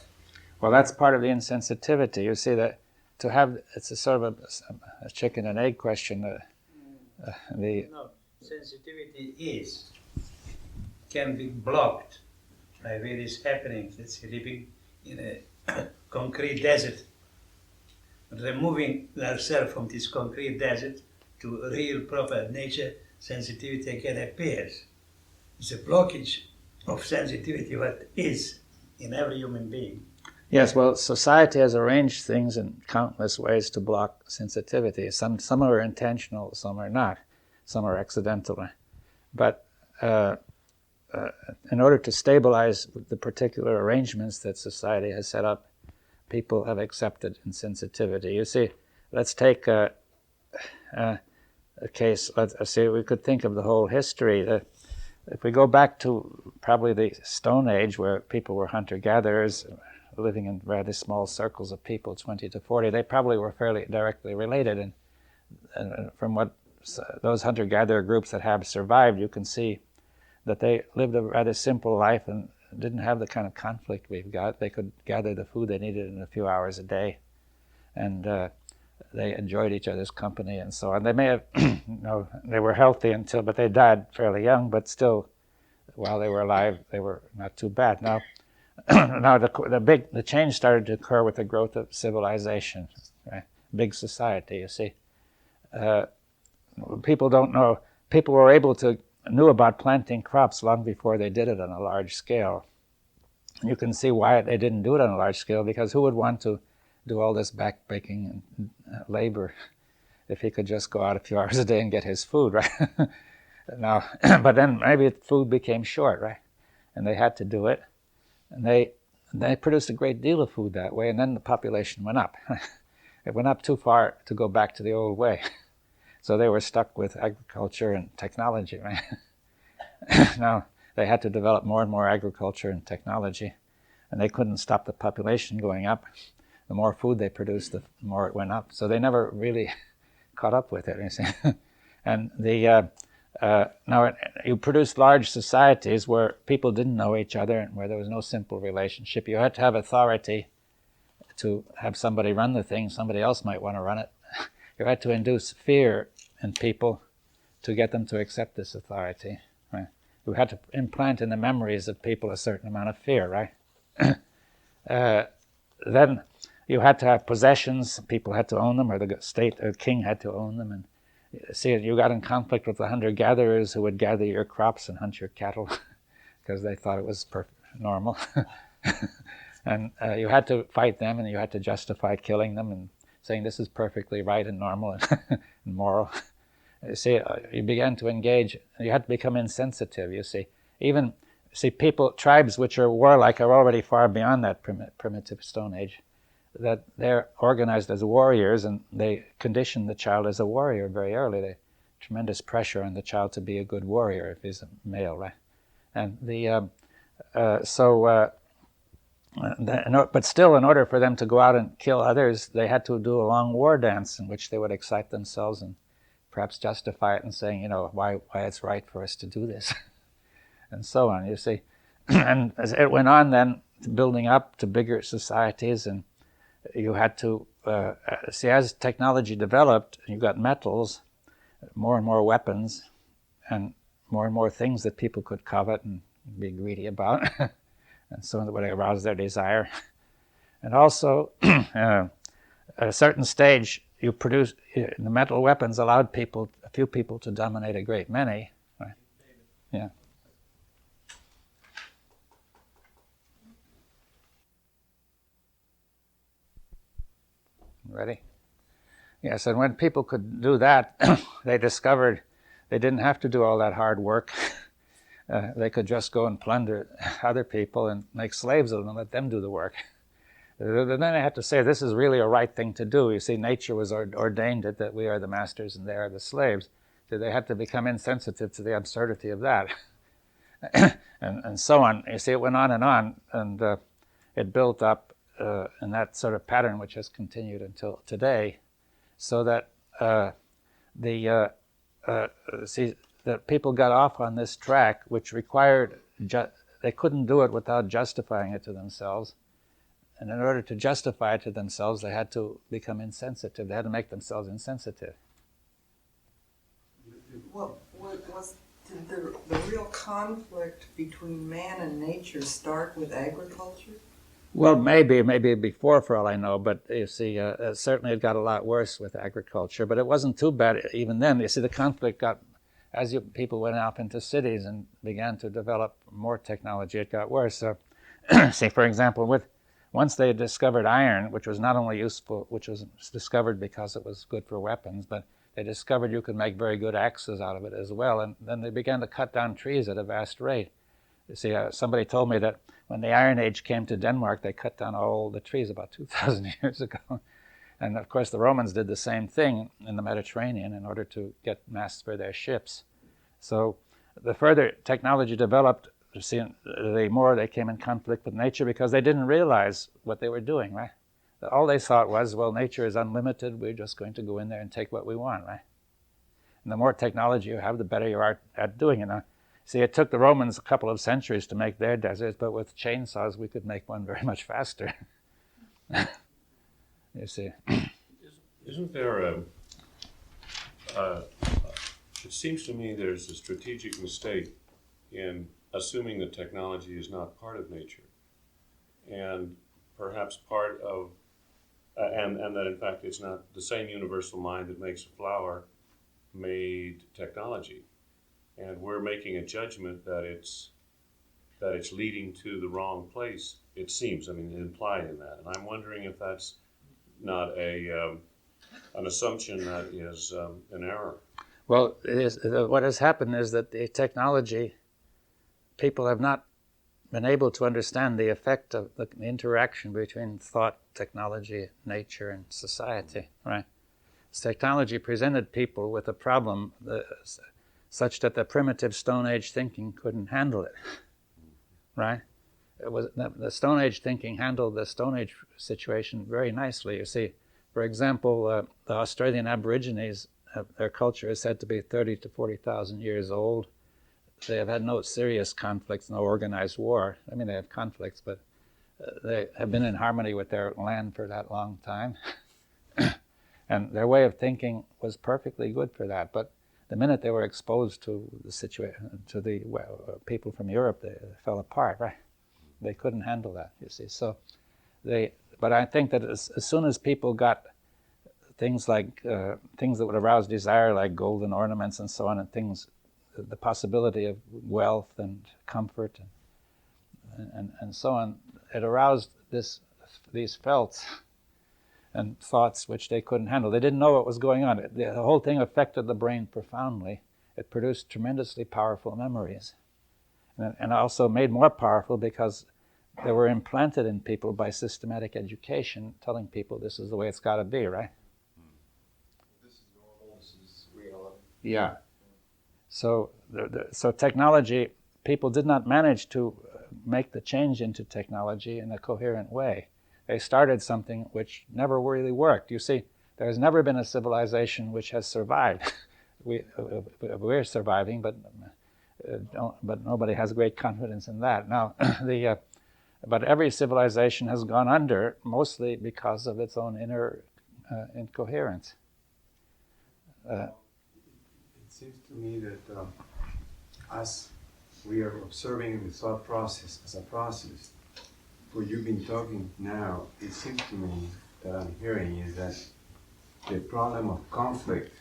Well, that's part of the insensitivity. You see that to have, it's a sort of a chicken and egg question. No, sensitivity can be blocked by various happenings. Let's say living in a concrete desert, removing ourselves from this concrete desert to real proper nature, sensitivity again appears. It's a blockage of sensitivity what is in every human being. Yes, well, society has arranged things in countless ways to block sensitivity. Some are intentional, some are not, some are accidental. But in order to stabilize the particular arrangements that society has set up, people have accepted insensitivity. You see, let's take a case. Let's see. We could think of the whole history. If we go back to probably the Stone Age, where people were hunter-gatherers, living in rather small circles of people, 20 to 40, they probably were fairly directly related. And from what those hunter-gatherer groups that have survived, you can see that they lived a rather simple life and didn't have the kind of conflict we've got. They could gather the food they needed in a few hours a day, and they enjoyed each other's company and so on. They may have, they were healthy but they died fairly young, but still, while they were alive, they were not too bad. Now, the change started to occur with the growth of civilization, right? Big society, you see. People don't know. People were knew about planting crops long before they did it on a large scale. You can see why they didn't do it on a large scale, because who would want to do all this backbreaking and labor if he could just go out a few hours a day and get his food, right? Now, but then maybe food became short, right? And they had to do it. And they produced a great deal of food that way, and then the population went up. It went up too far to go back to the old way. So they were stuck with agriculture and technology, right? Now, they had to develop more and more agriculture and technology, and they couldn't stop the population going up. The more food they produced, the more it went up. So they never really caught up with it, you see. And now you produced large societies where people didn't know each other and where there was no simple relationship. You had to have authority to have somebody run the thing. Somebody else might want to run it. You had to induce fear in people to get them to accept this authority, right? You had to implant in the memories of people a certain amount of fear, right? Then you had to have possessions. People had to own them, or the state or king had to own them. And see, you got in conflict with the hunter-gatherers who would gather your crops and hunt your cattle because they thought it was normal. And you had to fight them, and you had to justify killing them and saying this is perfectly right and normal and moral. You see, you began to engage. You had to become insensitive, you see. Tribes which are warlike are already far beyond that primitive Stone Age, that they're organized as warriors, and they condition the child as a warrior very early. tremendous pressure on the child to be a good warrior if he's a male, right? And but still, in order for them to go out and kill others, they had to do a long war dance in which they would excite themselves and perhaps justify it and saying, why it's right for us to do this, and so on, you see. And as it went on then, building up to bigger societies, and you had to, see, as technology developed, you got metals, more and more weapons, and more things that people could covet and be greedy about, and so that would arouse their desire. And also, at a certain stage, the metal weapons allowed a few people to dominate a great many. Right? Yeah. Ready? Yes, and when people could do that, they discovered they didn't have to do all that hard work. They could just go and plunder other people and make slaves of them and let them do the work. Then I have to say, this is really a right thing to do. You see, nature was ordained it that we are the masters and they are the slaves. So they had to become insensitive to the absurdity of that. and so on. You see, it went on, and it built up in that sort of pattern which has continued until today, so that that people got off on this track which required, they couldn't do it without justifying it to themselves. And in order to justify it to themselves, they had to become insensitive. They had to make themselves insensitive. Did the real conflict between man and nature start with agriculture? Well, maybe before, for all I know, but you see, certainly it got a lot worse with agriculture, but it wasn't too bad even then. You see, the conflict got, as people went out into cities and began to develop more technology, it got worse. So, see, for example, once they discovered iron, which was not only useful, which was discovered because it was good for weapons, but they discovered you could make very good axes out of it as well, and then they began to cut down trees at a vast rate. You see, somebody told me that when the Iron Age came to Denmark, they cut down all the trees about 2,000 years ago. And of course, the Romans did the same thing in the Mediterranean in order to get masts for their ships. So the further technology developed, the more they came in conflict with nature because they didn't realize what they were doing, right? All they thought was, well, nature is unlimited, we're just going to go in there and take what we want, right? And the more technology you have, the better you are at doing it. See, it took the Romans a couple of centuries to make their deserts, but with chainsaws, we could make one very much faster. You see. Isn't there it seems to me there's a strategic mistake in assuming that technology is not part of nature, and perhaps part of, and that in fact it's not the same universal mind that makes a flower made technology. And we're making a judgment that it's leading to the wrong place, it seems, implied in that. And I'm wondering if that's not an assumption that is an error. Well, what has happened is that the technology, people have not been able to understand the effect of the interaction between thought, technology, nature, and society, right? Technology presented people with a problem such that the primitive Stone Age thinking couldn't handle it, right? The Stone Age thinking handled the Stone Age situation very nicely. You see, for example, the Australian Aborigines, their culture is said to be 30 to 40,000 years old. They have had no serious conflicts, no organized war. They have conflicts, but they have been in harmony with their land for that long time. And their way of thinking was perfectly good for that. But the minute they were exposed to the situation, to the people from Europe, they fell apart, right? They couldn't handle that, you see. So but I think that as soon as people got things like, things that would arouse desire, like golden ornaments and so on, and things, the possibility of wealth and comfort and so on, it aroused these felts and thoughts which they couldn't handle. They didn't know what was going on. The whole thing affected the brain profoundly. It produced tremendously powerful memories. And also made more powerful because they were implanted in people by systematic education, telling people this is the way it's got to be, right? This is normal, this is real. Yeah. So, so technology, people did not manage to make the change into technology in a coherent way. They started something which never really worked. You see, there has never been a civilization which has survived. We're surviving, but nobody has great confidence in that. Now, but every civilization has gone under, mostly because of its own inner incoherence. It seems to me that as we are observing the thought process as a process, what you've been talking now, it seems to me that I'm hearing is that the problem of conflict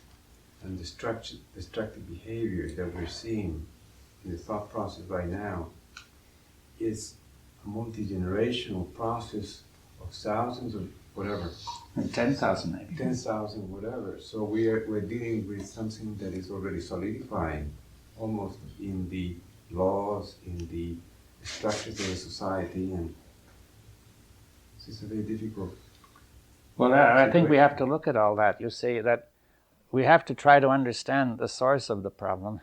and destructive behavior that we're seeing in the thought process right now is a multi-generational process of thousands of whatever. 10,000 maybe. 10,000 whatever. So we're dealing with something that is already solidifying almost in the laws, in the structures of the society, and it's a very difficult. Well, I think we have to look at all that. You see, that we have to try to understand the source of the problem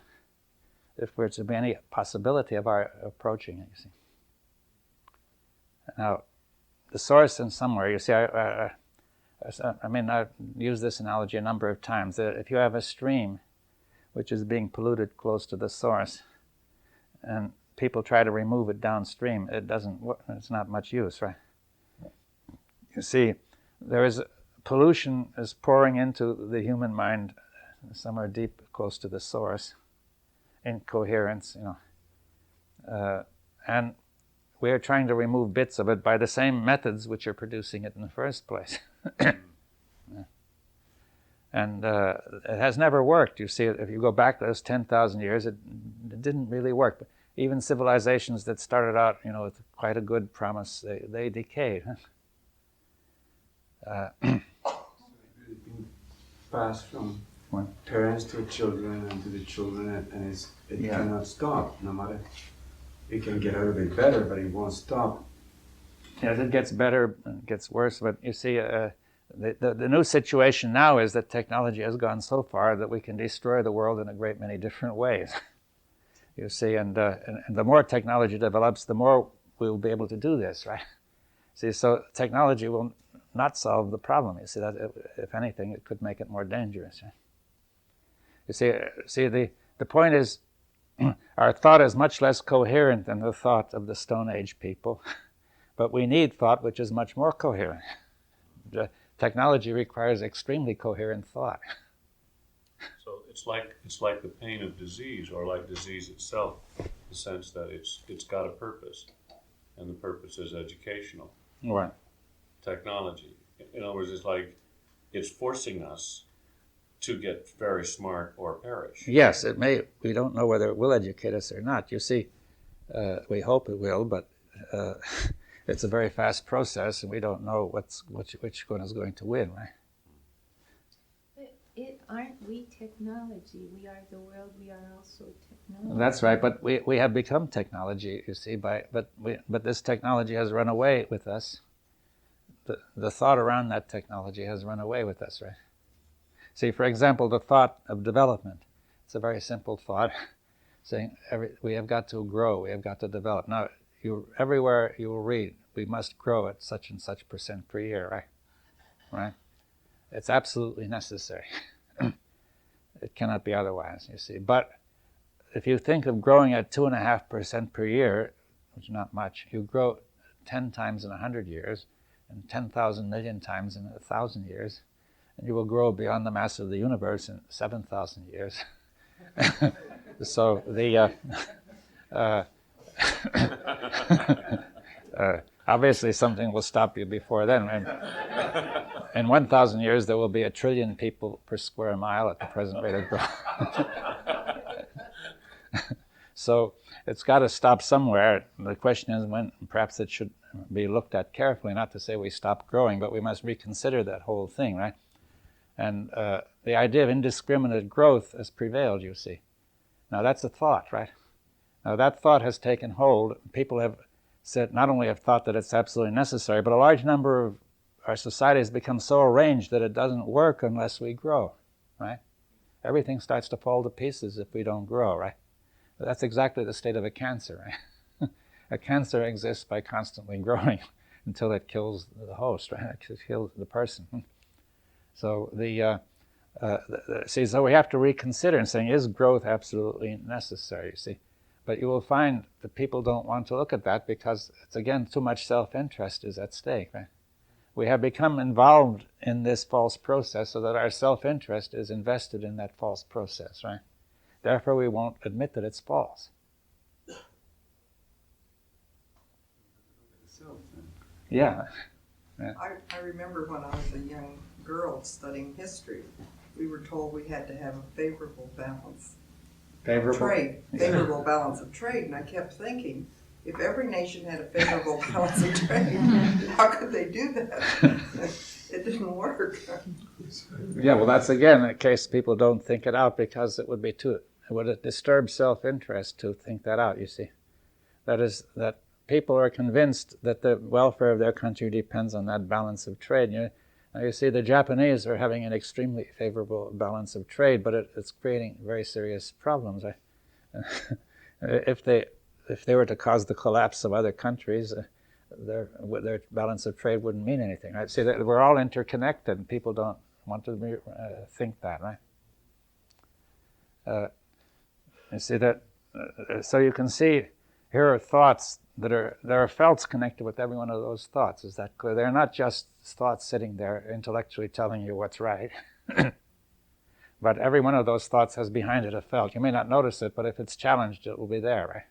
if there's to be any possibility of our approaching it, you see. Now, the source in somewhere, you see, I've used this analogy a number of times. If you have a stream which is being polluted close to the source, and people try to remove it downstream, it doesn't work. It's not much use, right? You see, pollution is pouring into the human mind somewhere deep close to the source, incoherence, and we are trying to remove bits of it by the same methods which are producing it in the first place. And it has never worked. You see, if you go back those 10,000 years, it didn't really work. But even civilizations that started out, with quite a good promise, they decayed. Passed from parents to children and to the children, and it cannot stop. No matter, it can get a little bit better, but it won't stop. As it gets better, it gets worse. But you see, the new situation now is that technology has gone so far that we can destroy the world in a great many different ways. You see, and the more technology develops, the more we'll be able to do this, right? See, so technology will not solve the problem. You see, that if anything, it could make it more dangerous. Right? You see, the point is, our thought is much less coherent than the thought of the Stone Age people, but we need thought which is much more coherent. Technology requires extremely coherent thought. So it's like the pain of disease, or like disease itself, in the sense that it's got a purpose, and the purpose is educational. Right. Technology. In other words, it's forcing us to get very smart or perish. Yes, it may. We don't know whether it will educate us or not. You see, we hope it will, but it's a very fast process, and we don't know which one is going to win, right? But aren't we technology? We are the world. We are also technology. That's right. But we have become technology. You see, but this technology has run away with us. The thought around that technology has run away with us, right? See, for example, the thought of development. It's a very simple thought, saying we have got to grow, we have got to develop. Now, everywhere you will read, we must grow at such and such % per year, right? Right? It's absolutely necessary. It cannot be otherwise, you see. But if you think of growing at 2.5% per year, which is not much, you grow 10 times in 100 years, and 10,000 million times in 1,000 years, and you will grow beyond the mass of the universe in 7,000 years. So obviously something will stop you before then. And in 1,000 years, there will be 1 trillion people per square mile at the present rate of growth. So it's got to stop somewhere. The question is when. Perhaps it should be looked at carefully, not to say we stop growing, but we must reconsider that whole thing, right? And the idea of indiscriminate growth has prevailed, you see. Now that's a thought, right? Now that thought has taken hold. People have said, not only have thought that it's absolutely necessary, but a large number of our society has become so arranged that it doesn't work unless we grow, right? Everything starts to fall to pieces if we don't grow, right? That's exactly the state of a cancer, right? A cancer exists by constantly growing until it kills the host, right? It kills the person. So so we have to reconsider and saying, is growth absolutely necessary, you see? But you will find that people don't want to look at that because it's, again, too much self-interest is at stake, right? We have become involved in this false process so that our self-interest is invested in that false process, right? Therefore, we won't admit that it's false. Yeah. Yeah. I remember when I was a young girl studying history, we were told we had to have a favorable balance of trade. Favorable balance of trade. And I kept thinking, if every nation had a favorable balance of trade, how could they do that? It didn't work. Yeah, well, that's again a case people don't think it out because it would disturb self-interest to think that out, you see. That is, that people are convinced that the welfare of their country depends on that balance of trade. Now you see, the Japanese are having an extremely favorable balance of trade, but it's creating very serious problems. If they were to cause the collapse of other countries, their balance of trade wouldn't mean anything, right? See, we're all interconnected, and people don't want to think that, right? You see that, so you can see here are thoughts there are felts connected with every one of those thoughts. Is that clear? They're not just thoughts sitting there intellectually telling you what's right, but every one of those thoughts has behind it a felt. You may not notice it, but if it's challenged, it will be there, right?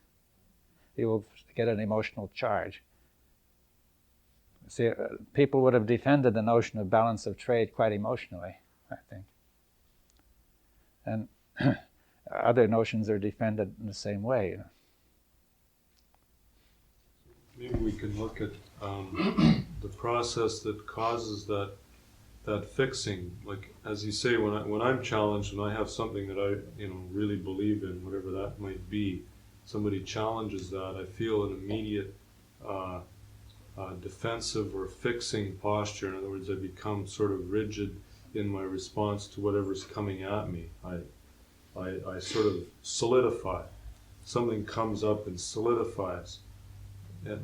You will get an emotional charge. See, people would have defended the notion of balance of trade quite emotionally, I think. And other notions are defended in the same way. Maybe we can look at the process that causes that fixing. Like, as you say, when I'm challenged, when I have something that I really believe in, whatever that might be, somebody challenges that, I feel an immediate defensive or fixing posture. In other words, I become sort of rigid in my response to whatever's coming at me. I sort of solidify. Something comes up and solidifies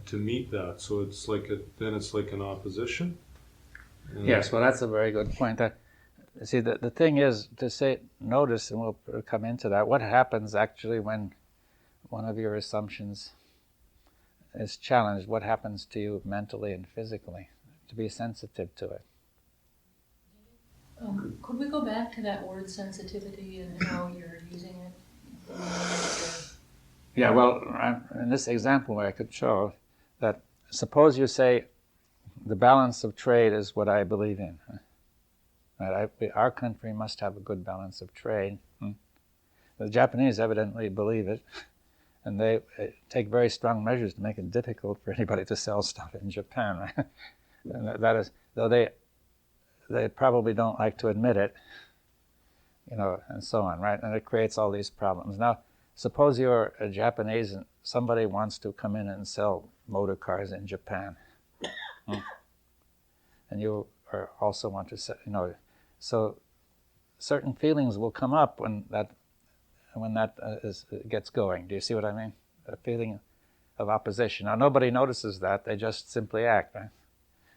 to meet that. So it's like then it's like an opposition. Yes, well, that's a very good point. See, the thing is to say, notice, and we'll come into that, what happens actually when one of your assumptions is challenged? What happens to you mentally and physically? To be sensitive to it. Could we go back to that word sensitivity and how you're using it? Yeah, well, in this example I could show that suppose you say the balance of trade is what I believe in. Right? Our country must have a good balance of trade. The Japanese evidently believe it, and they take very strong measures to make it difficult for anybody to sell stuff in Japan. Right? And that is, though they probably don't like to admit it, and so on, right? And it creates all these problems. Now, suppose you're a Japanese and somebody wants to come in and sell motor cars in Japan. And you also want to sell, so certain feelings will come up when that gets going. Do you see what I mean? A feeling of opposition. Now, nobody notices that. They just simply act, right?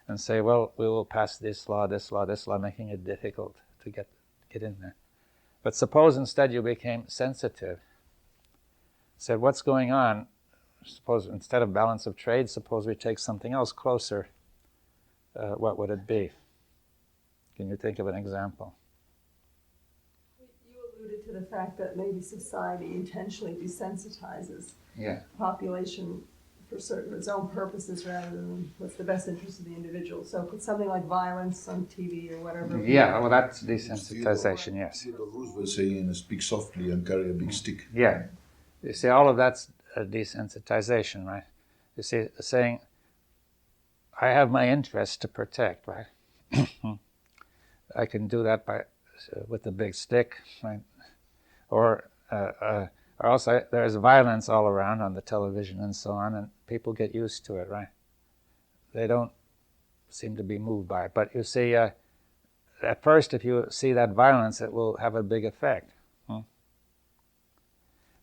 And say, well, we will pass this law, making it difficult to get in there. But suppose instead you became sensitive. Said, what's going on? Suppose instead of balance of trade, suppose we take something else closer. What would it be? Can you think of an example? You alluded to the fact that maybe society intentionally desensitizes the population for its own purposes rather than what's the best interest of the individual. So could something like violence on TV or whatever? Yeah, well, that's desensitization, yes. Roosevelt saying, speak softly and carry a big stick. Yeah. You see, all of that's a desensitization, right? You see, saying, I have my interest to protect, right? I can do that with a big stick, right? Or also there's violence all around on the television and so on, and people get used to it, right? They don't seem to be moved by it. But you see, at first, if you see that violence, it will have a big effect.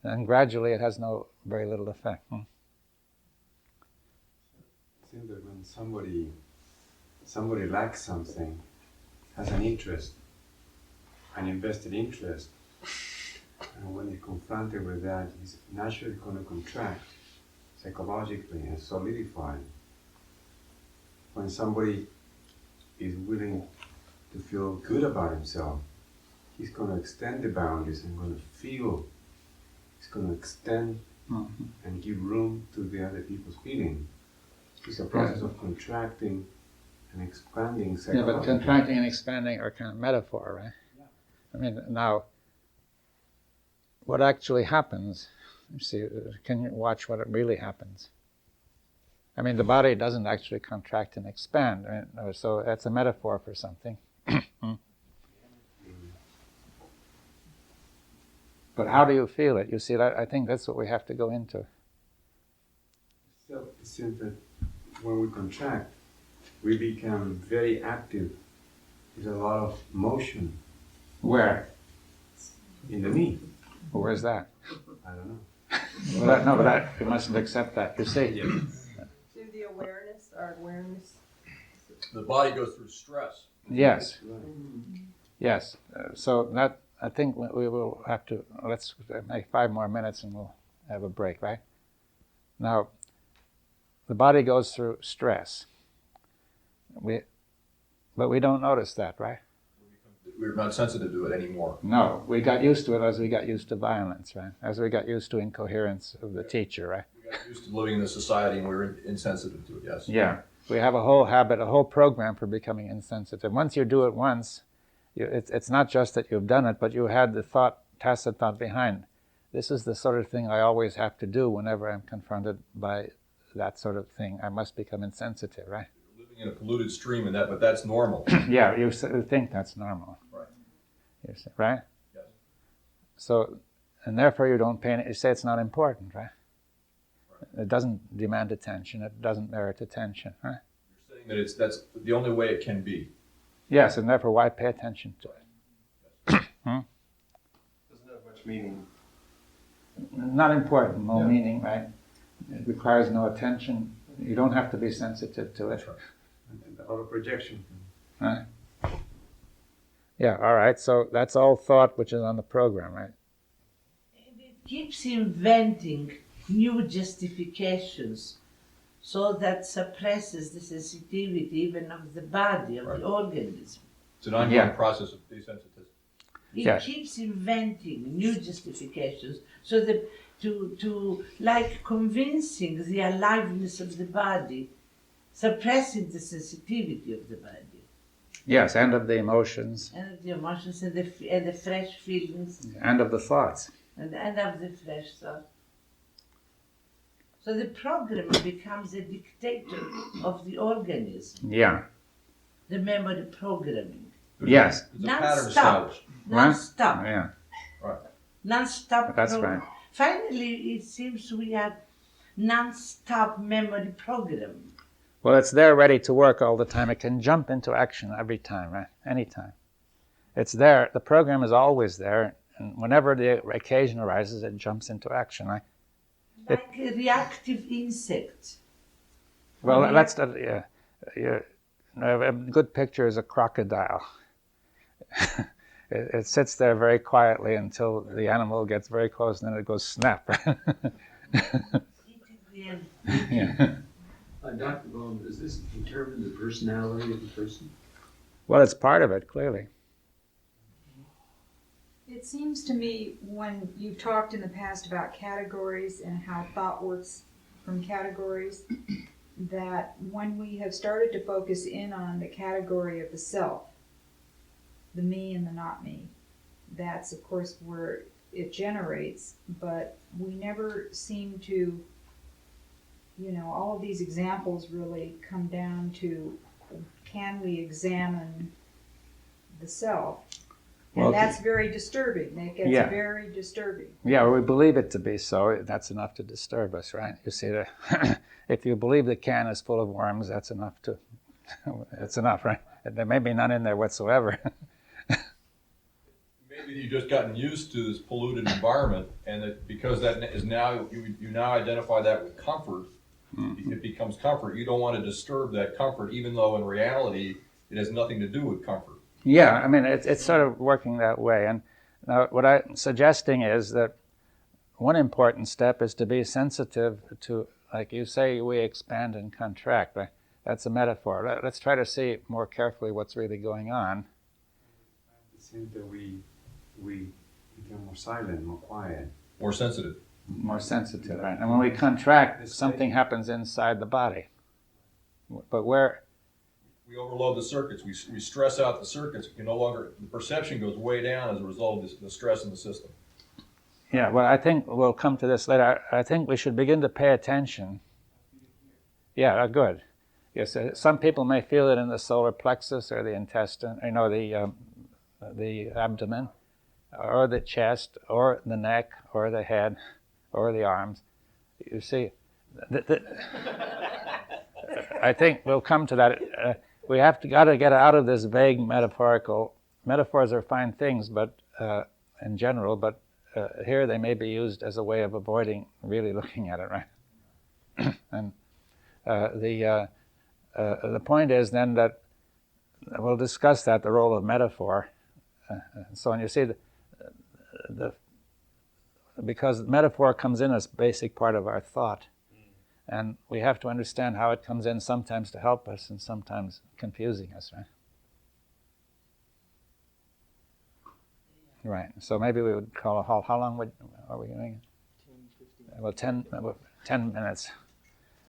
And gradually it has very little effect. It seems that when somebody lacks something, has an interest, an invested interest, and when he's confronted with that, he's naturally going to contract psychologically and solidify. When somebody is willing to feel good about himself, he's going to extend the boundaries and going to feel. He's going to extend and give room to the other people's feeling. It's a process of contracting and expanding psychologically. Yeah, but contracting and expanding are kind of metaphor, right? Yeah. I mean, now, what actually happens, you see, can you watch what really happens? I mean, the body doesn't actually contract and expand, right? So that's a metaphor for something. But how do you feel it? You see, I think that's what we have to go into. So it seems that when we contract, we become very active. There's a lot of motion. Where? In the knee. Where's that? I don't know. Well, but you mustn't accept that. You see? Through the awareness, our awareness. The body goes through stress. Yes. Yes. So that, I think we will have to, let's make 5 more minutes and we'll have a break, right? Now, the body goes through stress. But we don't notice that, right? We're not sensitive to it anymore. No, we got used to it as we got used to violence, right? As we got used to incoherence of the teacher, right? We got used to living in a society and we're insensitive to it, yes. Yeah. We have a whole habit, a whole program for becoming insensitive. Once you do it once, it's not just that you've done it, but you had the tacit thought behind. This is the sort of thing I always have to do whenever I'm confronted by that sort of thing. I must become insensitive, right? You're living in a polluted stream, but that's normal. Yeah, you think that's normal. Right. You see, right? Yes. So, and therefore you don't pay. You say it's not important, right? It doesn't demand attention. It doesn't merit attention, right? You're saying that that's the only way it can be. Yes, and therefore why pay attention to it? Doesn't have much meaning. Not important, no meaning, right? It requires no attention. You don't have to be sensitive to it. Or a projection. Right? Yeah, all right. So that's all thought which is on the program, right? It keeps inventing new justifications, so that suppresses the sensitivity even of the body, of the organism. It's an ongoing process of desensitization. It keeps inventing new justifications, so that to like convincing the aliveness of the body, suppressing the sensitivity of the body. Yes, and of the emotions. And of the emotions and the fresh feelings. And of the thoughts. And of the fresh thoughts. So the program becomes a dictator of the organism. Yeah. The memory programming. Yes. Non-stop. Non-stop. Yeah. Right. Non-stop. That's right. Finally, it seems we have non-stop memory programming. Well, it's there ready to work all the time. It can jump into action every time, right? Anytime. It's there. The program is always there. And whenever the occasion arises, it jumps into action, right? Like a reactive insect. Well, that's a good picture is a crocodile. It sits there very quietly until the animal gets very close, and then it goes snap. Yeah. Dr. Bohm, does this determine the personality of the person? Well, it's part of it, clearly. It seems to me when you've talked in the past about categories and how thought works from categories, that when we have started to focus in on the category of the self, the me and the not me, that's of course where it generates, but we never seem to, all of these examples really come down to, can we examine the self? And Well, that's very disturbing. It gets very disturbing. Yeah, we believe it to be so. That's enough to disturb us, right? You see, if you believe the can is full of worms, that's enough to, it's enough, right? There may be none in there whatsoever. Maybe you've just gotten used to this polluted environment, and that because that is now, you now identify that with comfort, it becomes comfort. You don't want to disturb that comfort, even though in reality it has nothing to do with comfort. Yeah, I mean, it's sort of working that way. And now what I'm suggesting is that one important step is to be sensitive to, like you say, we expand and contract, right? That's a metaphor. Let's try to see more carefully what's really going on. It seems that we become more silent, more quiet. More sensitive. More sensitive, right? And when we contract, something happens inside the body. But where... We overload the circuits. We stress out the circuits. You no longer, the perception goes way down as a result of the stress in the system. Yeah, well, I think we'll come to this later. I think we should begin to pay attention. Yeah, good. Yes, some people may feel it in the solar plexus or the intestine, the abdomen, or the chest, or the neck, or the head, or the arms. You see, I think we'll come to that. We got to get out of this vague metaphorical. Metaphors are fine things, but in general, but here they may be used as a way of avoiding really looking at it, right? And the point is then that we'll discuss that, the role of metaphor. So when you see because metaphor comes in as a basic part of our thought, and we have to understand how it comes in sometimes to help us and sometimes confusing us, right? Right. So maybe we would call a halt. How long are we doing? 10 minutes.